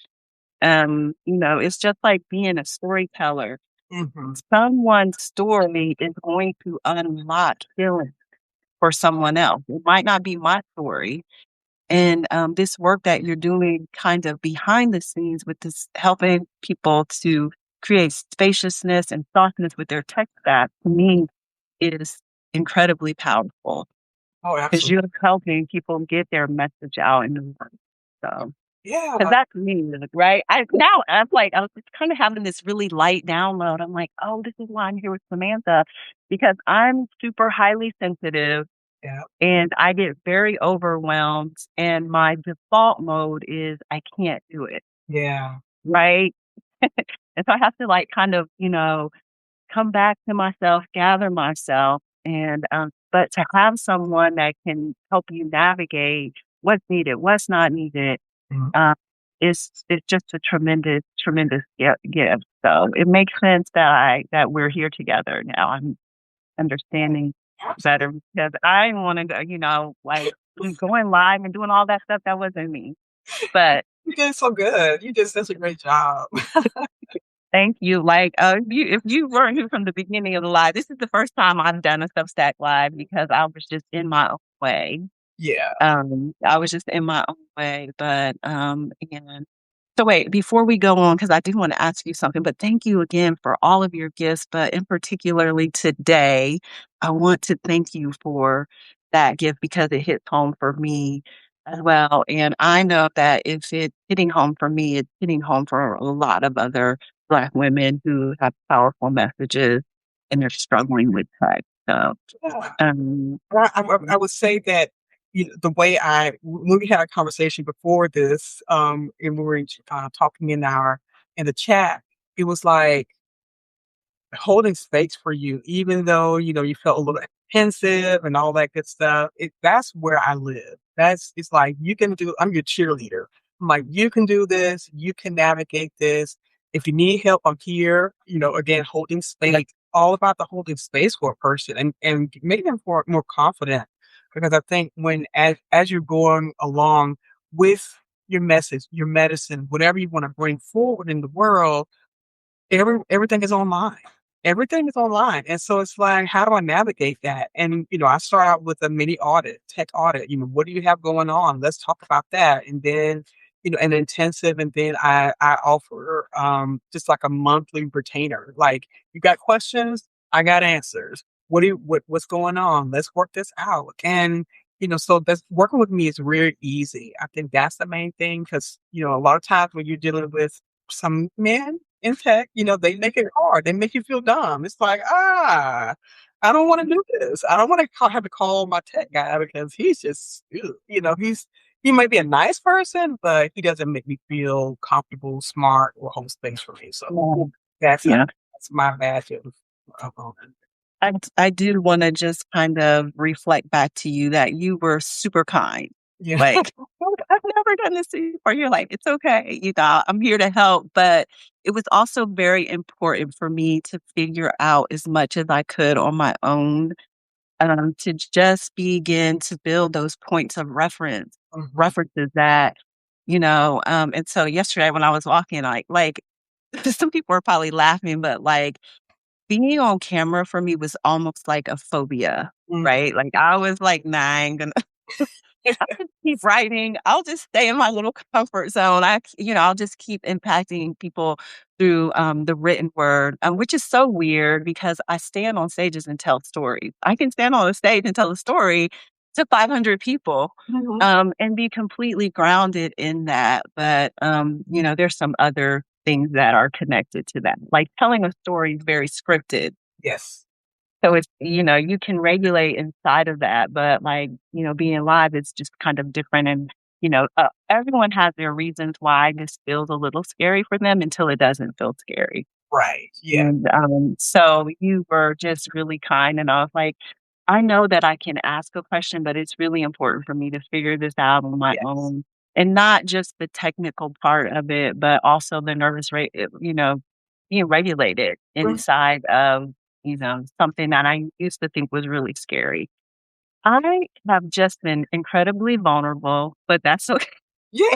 It's just like being a storyteller. Mhm. Someone's story is going to unlock healing for someone else. It might not be my story. And this work that you're doing kind of behind the scenes with this helping people to create spaciousness and softness with their tech stack, to me, is incredibly powerful Oh, because absolutely. you're helping people get their message out in the world. So, because Yeah. that's me, like, right? I was just kind of having this really light download. I'm like, oh, this is why I'm here with Samantha because I'm super highly sensitive Yeah. and I get very overwhelmed. And my default mode is I can't do it, Yeah. right? And so I have to like kind of, come back to myself, gather myself, and but to have someone that can help you navigate what's needed, what's not needed, Mhm. uh, is just a tremendous, tremendous gift. So it makes sense that we're here together now. I'm understanding Absolutely. better because I want to go, like going live and doing all that stuff. That wasn't me, but You did so good. You did such a great job. thank you. Like, if you weren't here from the beginning of the live, this is the first time I've done a Substack live because I was just in my own way. Yeah. I was just in my own way, but and so wait, before we go on, because I do want to ask you something, but thank you again for all of your gifts, but in particularly today, I want to thank you for that gift because it hits home for me as well. And I know that if it's hitting home for me, it's hitting home for a lot of other Black women who have powerful messages and they're struggling with tech. So, Yeah. um, I would say that, the way when we had a conversation before this, and we were talking in the chat, it was like holding space for you, even though, you felt a little apprehensive and all that good stuff. That's where I live. It's like, I'm your cheerleader. I'm like, you can do this. You can navigate this. If you need help, I'm here, again, holding space, all about the holding space for a person and making them more confident. Because I think as you're going along with your message, your medicine, whatever you want to bring forward in the world, everything is online. Everything is online, and so it's like, how do I navigate that? And, I start out with a mini audit, tech audit, what do you have going on? Let's talk about that, and then, an intensive, and then I offer, just like a monthly retainer, like, "You got questions? I got answers. What's going on? Let's work this out." And, so that's working with me is really easy. I think that's the main thing because, a lot of times when you're dealing with some men in tech, they make it hard. They make you feel dumb. It's like, I don't want to do this. I don't want to have to call my tech guy because he's just, ugh, he might be a nice person, but he doesn't make me feel comfortable, smart, or hold space for me. So Yeah. that's Yeah. that's my badge of honor. I do wanna just kind of reflect back to you that you were super kind. Yeah. Like, "Oh, I've never done this to you before." You're like, "It's okay, I'm here to help." But it was also very important for me to figure out as much as I could on my own, to just begin to build those points of Mhm. references that, and so yesterday when I was walking, some people are probably laughing, but, like, being on camera for me was almost like a phobia, Mhm. right? Like, I was like, "Nah, I ain't gonna I'll just keep writing. I'll just stay in my little comfort zone. I'll just keep impacting people through the written word, which is so weird because I stand on stages and tell stories. I can stand on a stage and tell a story to 500 people Mhm. and be completely grounded in that. But, there's some other things that are connected to that. Like telling a story is very scripted. Yes. So it's, you can regulate inside of that, but being live is just kind of different. And, everyone has their reasons why this feels a little scary for them until it doesn't feel scary. Right. Yeah. And so you were just really kind. And I was like, I know that I can ask a question, but it's really important for me to figure this out on my Yes. own. And not just the technical part of it, but also the nervous rate, being regulated Mhm. inside of, something that I used to think was really scary. I have just been incredibly vulnerable, but that's okay. Yeah.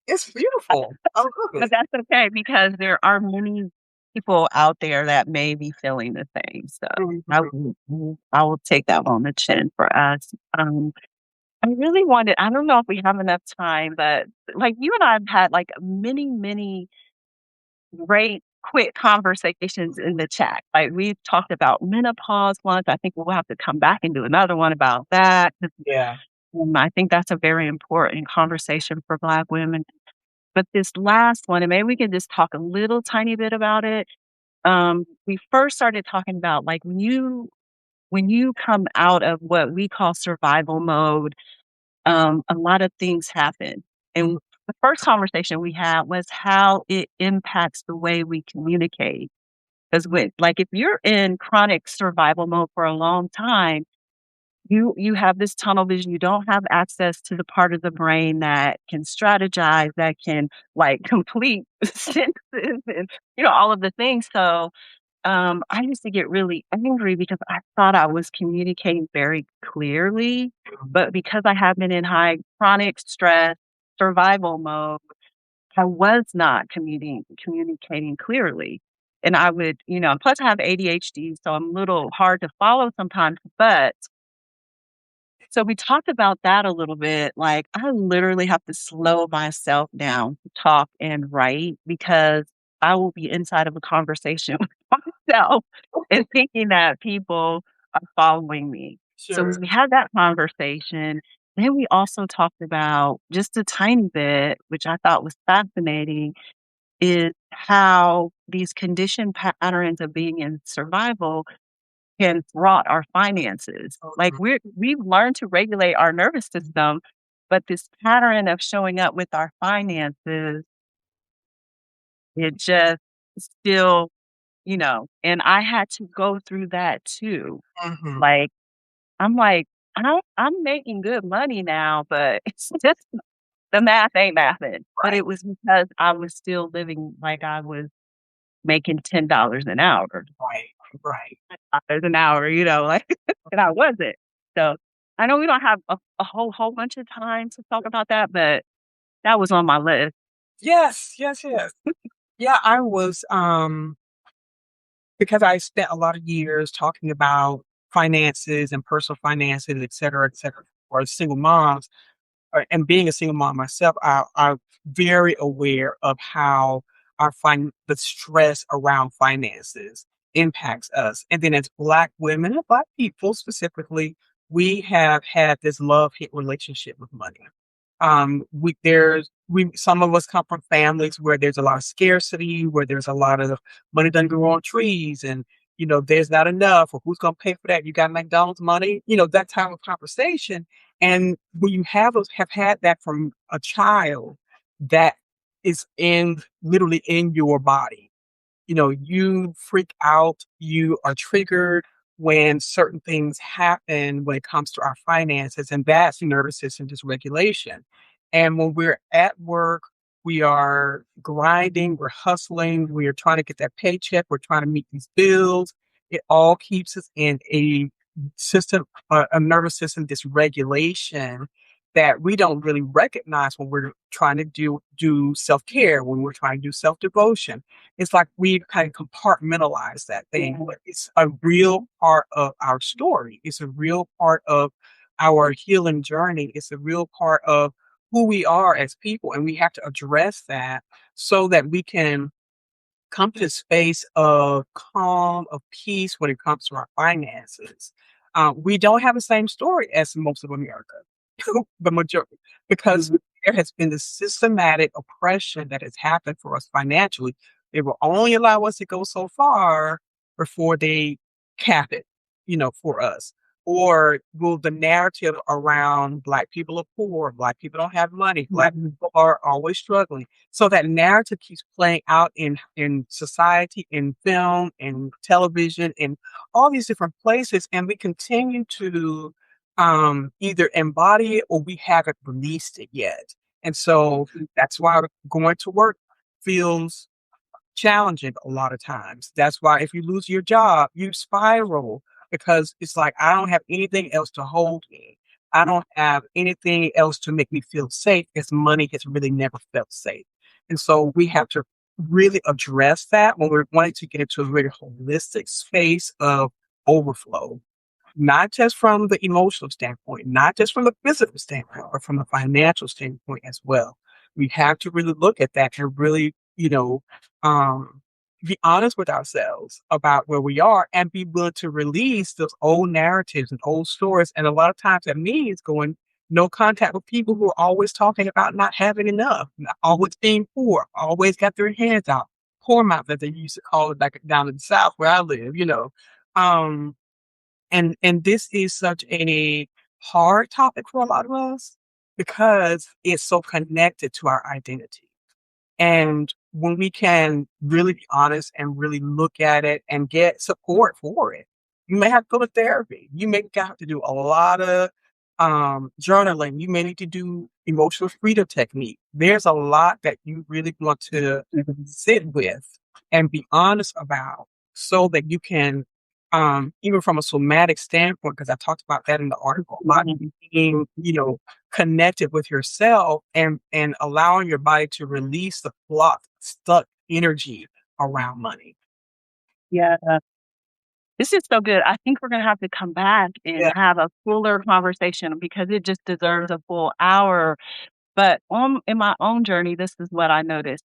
It's beautiful. I love But it. that's okay because there are many people out there that may be feeling the same. So Mhm. I will take that on the chin for us. I really wanted, I don't know if we have enough time, but like you and I have had like many, many great quick conversations in the chat. Like we've talked about menopause once. I think we'll have to come back and do another one about that. 'Cause, Yeah. I think that's a very important conversation for Black women. But this last one, and maybe we can just talk a little tiny bit about it. We first started talking about like when you come out of what we call survival mode, a lot of things happen. Mhm. And the first conversation we had was how it impacts the way we communicate. Because if you're in chronic survival mode for a long time, you have this tunnel vision. You don't have access to the part of the brain that can strategize, that can like complete sentences and all of the things. So I used to get really angry because I thought I was communicating very clearly, but because I have been in high chronic stress survival mode, I was not communicating clearly. And I would, plus I have ADHD, so I'm a little hard to follow sometimes. But so we talked about that a little bit. Like I literally have to slow myself down to talk and write because I will be inside of a conversation with myself and thinking that people are following me. So Sure. we had that conversation. Then we also talked about just a tiny bit, which I thought was fascinating, is how these conditioned patterns of being in survival can rot our finances. Like Mhm. we've learned to regulate our nervous system, but this pattern of showing up with our finances, it just still, and I had to go through that too. Mhm. Like I'm like, I'm making good money now, but it's just the math ain't mathing. But Right. it was because I was still living like I was making $10 an hour. Right. Right. Dollars an hour, like, and I wasn't. So, I know we don't have a whole bunch of time to talk about that, but that was on my list. Yes. Yes. Yes. Yeah. I was because I spent a lot of years talking about finances and personal finances, et cetera, for single moms. And being a single mom myself, I'm very aware of how the stress around finances impacts us. And then as Black women, and Black people specifically, we have had this love hate relationship with money. Some of us come from families where there's a lot of scarcity, where there's a lot of money doesn't grow on trees, and there's not enough, or who's going to pay for that? You got McDonald's money, that type of conversation. And when you have had that from a child, that is literally in your body. You freak out, you are triggered when certain things happen when it comes to our finances, and that's nervous system dysregulation. And when we're at work, we are grinding, we're hustling, we are trying to get that paycheck, we're trying to meet these bills. It all keeps us in a nervous system dysregulation that we don't really recognize when we're trying to do self-care, when we're trying to do self-devotion. It's like we kind of compartmentalize that thing, but it's a real part of our story. It's a real part of our healing journey. It's a real part of who we are as people. And we have to address that so that we can come to a space of calm, of peace when it comes to our finances. We don't have the same story as most of America, the majority, because there has been this systematic oppression that has happened for us financially. They will only allow us to go so far before they cap it, for us. Or will the narrative around Black people are poor, Black people don't have money, Black people are always struggling. So that narrative keeps playing out in society, in film, in television, in all these different places, and we continue to either embody it or we haven't released it yet. And so that's why going to work feels challenging a lot of times. That's why if you lose your job, you spiral because it's like, I don't have anything else to hold me. I don't have anything else to make me feel safe because money has really never felt safe. And so we have to really address that when we're wanting to get into a really holistic space of overflow, not just from the emotional standpoint, not just from the physical standpoint, but from the financial standpoint as well. We have to really look at that and really, um, be honest with ourselves about where we are and be willing to release those old narratives and old stories. And a lot of times that means going no contact with people who are always talking about not having enough, always being poor, always got their hands out, poor mouth, that they used to call it back down in the South where I live. Um, and this is such a hard topic for a lot of us because it's so connected to our identity. And when we can really be honest and really look at it and get support for it, you may have to go to therapy. You may have to do a lot of journaling. You may need to do emotional freedom technique. There's a lot that you really want to sit with and be honest about so that you can, even from a somatic standpoint, because I talked about that in the article, a lot being, connected with yourself and allowing your body to release the block, stuck energy around money. Yeah. This is so good. I think we're going to have to come back and Yeah. have a fuller conversation because it just deserves a full hour. But in my own journey, this is what I noticed.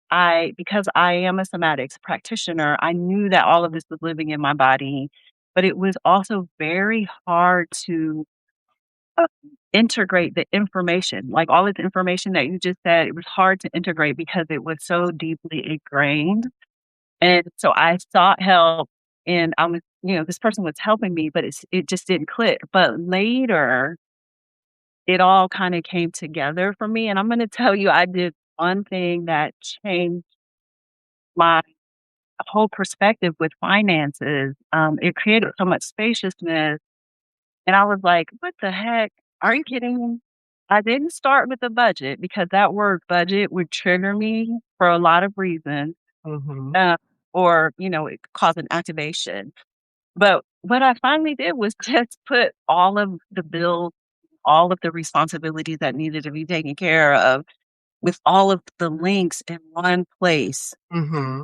Because I am a somatics practitioner, I knew that all of this was living in my body, but it was also very hard to uh, integrate the information. Like all of the information that you just said, it was hard to integrate because it was so deeply ingrained. And so I sought help and this person was helping me, but it just didn't click. But later, it all kind of came together for me. And I'm going to tell you, I did one thing that changed my whole perspective with finances. It created so much spaciousness. And I was like, what the heck? Are you kidding me? I didn't start with a budget because that word budget would trigger me for a lot of reasons. Hmm. Uh, or, it could cause an activation. But what I finally did was just put all of the bills, all of the responsibilities that needed to be taken care of with all of the links in one place, Hmm.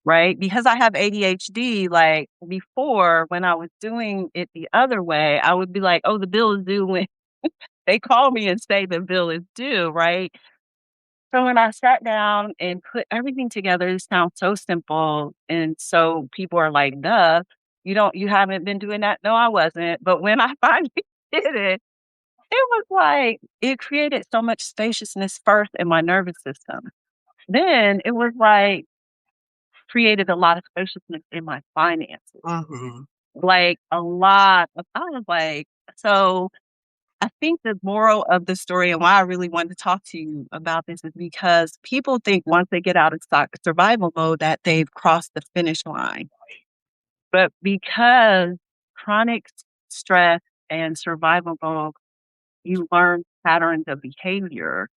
right? Because I have ADHD, like before when I was doing it the other way, I would be like, oh, the bill is due when they call me and say the bill is due, right? So when I sat down and put everything together, it sounds so simple. And so people are like, duh, you haven't been doing that? No, I wasn't. But when I finally did it, it was like it created so much spaciousness first in my nervous system. Then it was like created a lot of spaciousness in my finances, Mhm. like a lot of, I was like, so I think the moral of the story and why I really wanted to talk to you about this is because people think once they get out of survival mode that they've crossed the finish line. But because chronic stress and survival mode, you learn patterns of behavior,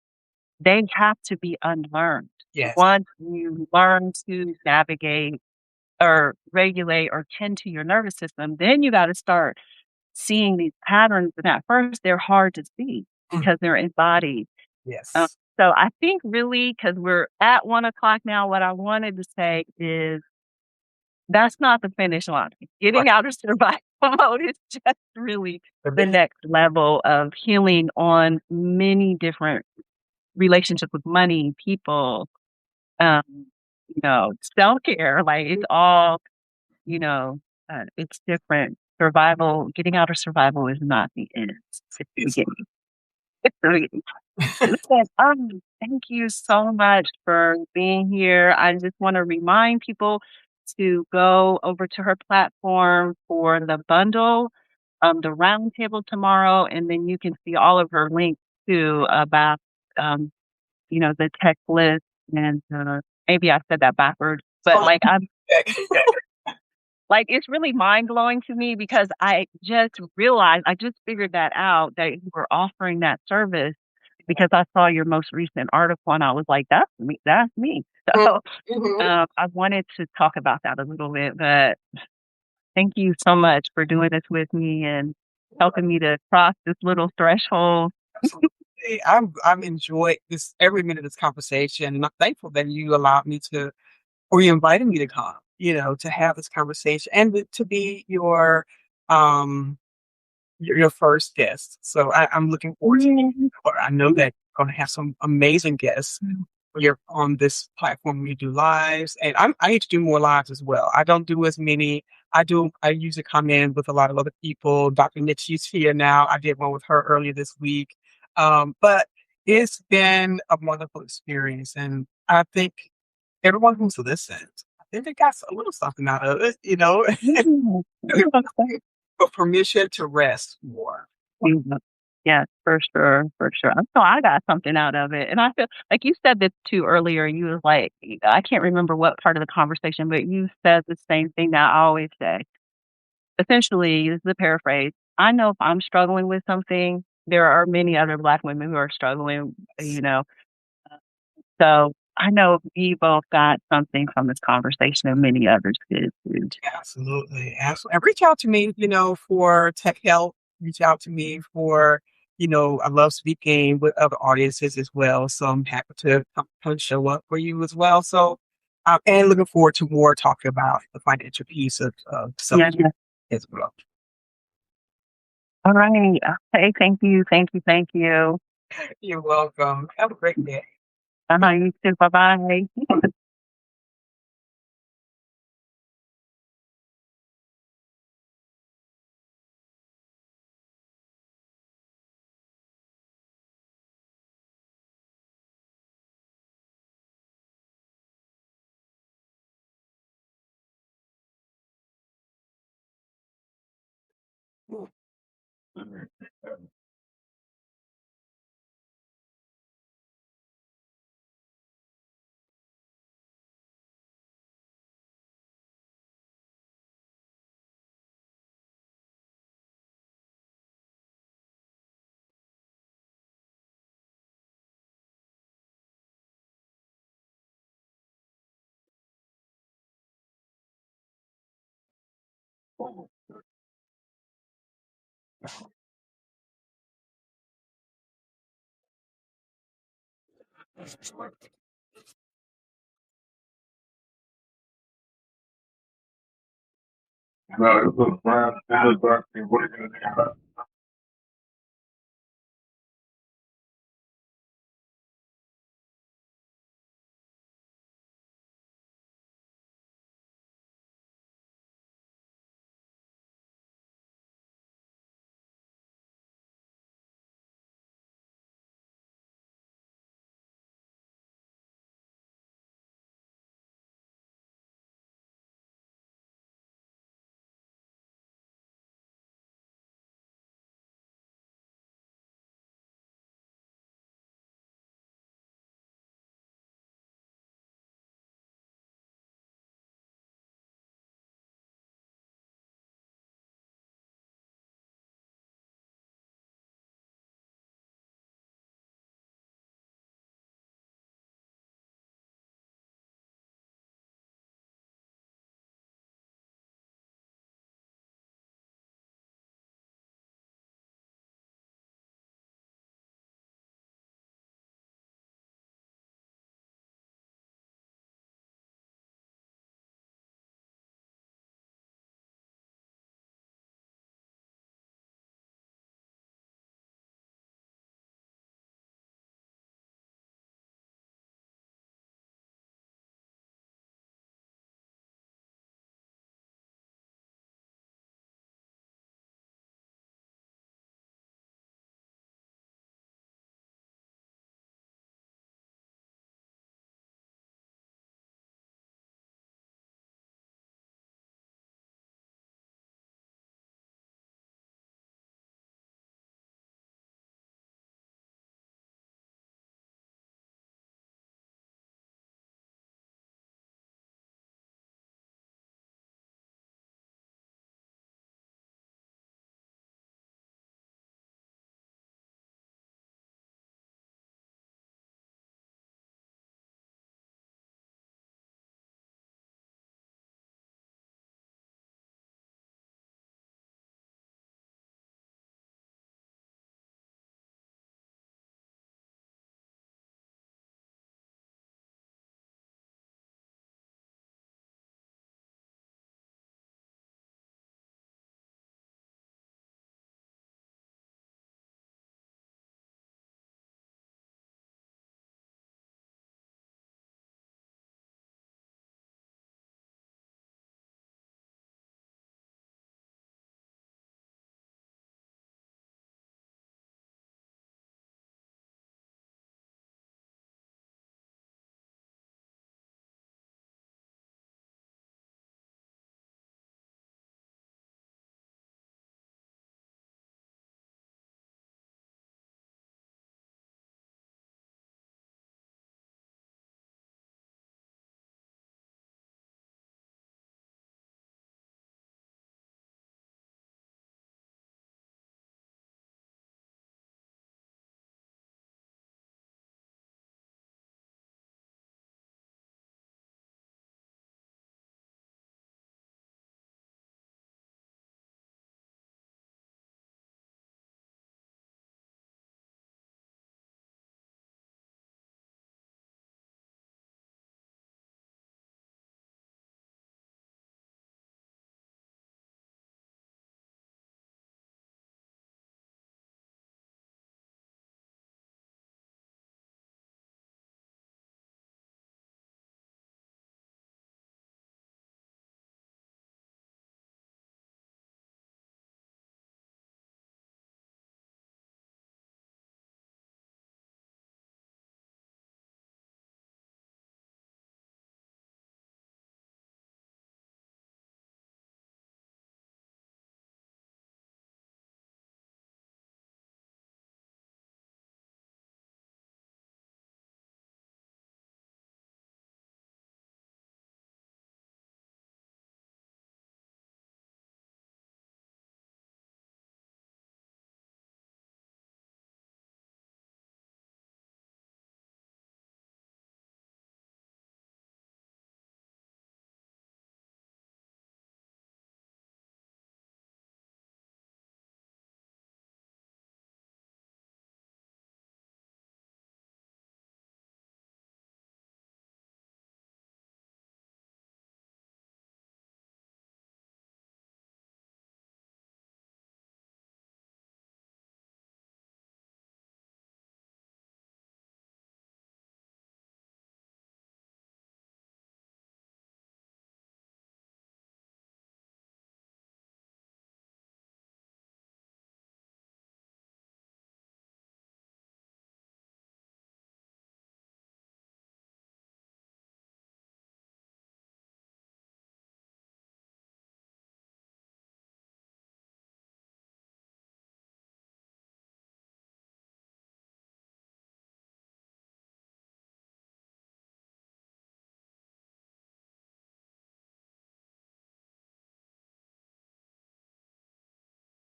they have to be unlearned. Yes. Once you learn to navigate or regulate or tend to your nervous system, then you got to start seeing these patterns. And at first, they're hard to see Mm. because they're embodied. Um, Yes. so I think really, because we're at 1 o'clock now, what I wanted to say is that's not the finish line. Right. Getting out of survival mode is just really The the big next level of healing on many different relationships with money, people, um, self-care. Like it's all, you know, it's different. Survival, getting out of survival is not the end. It's the is. beginning. It's the beginning. Listen, thank you so much for being here. I just want to remind people to go over to her platform for the bundle, the roundtable tomorrow, and then you can see all of her links too about, um, the tech list and maybe I said that backwards, but like, it's really mind blowing to me because I just realized, I just figured that out that you were offering that service because I saw your most recent article and I was like, that's me. That's me. So Mhm. I wanted to talk about that a little bit, but thank you so much for doing this with me and helping me to cross this little threshold. Absolutely. I've enjoyed this every minute of this conversation, and I'm thankful that you allowed me to or you invited me to come, to have this conversation and to be um your first guest. So I'm looking forward to Mhm. or I know that you're gonna have some amazing guests when you're on this platform when you do lives. And I need to do more lives as well. I don't do as many. I usually come in with a lot of other people. Dr. Nietzsche's here now. I did one with her earlier this week. But it's been a wonderful experience. And I think everyone who's listened, I think they got a little something out of it. Mhm. For permission to rest more. Mhm. Yes, for sure, for sure. I know I got something out of it, and I feel like you said this too earlier. You was like, I can't remember what part of the conversation, but you said the same thing that I always say. Essentially, this is a paraphrase. I know if I'm struggling with something, there are many other Black women who are struggling, you know. So I know we both got something from this conversation, and many others did too. Absolutely, absolutely. And reach out to me, for tech help. Reach out to me for, I love speaking with other audiences as well. So I'm happy to come and show up for you as well. So, and looking forward to more talking about the financial piece of self Yeah. as well. All right. Okay. Thank you. Thank you. Thank you. You're welcome. Have a great day. You too. Bye bye. No, it was brown. It was dark. What are you gonna think about?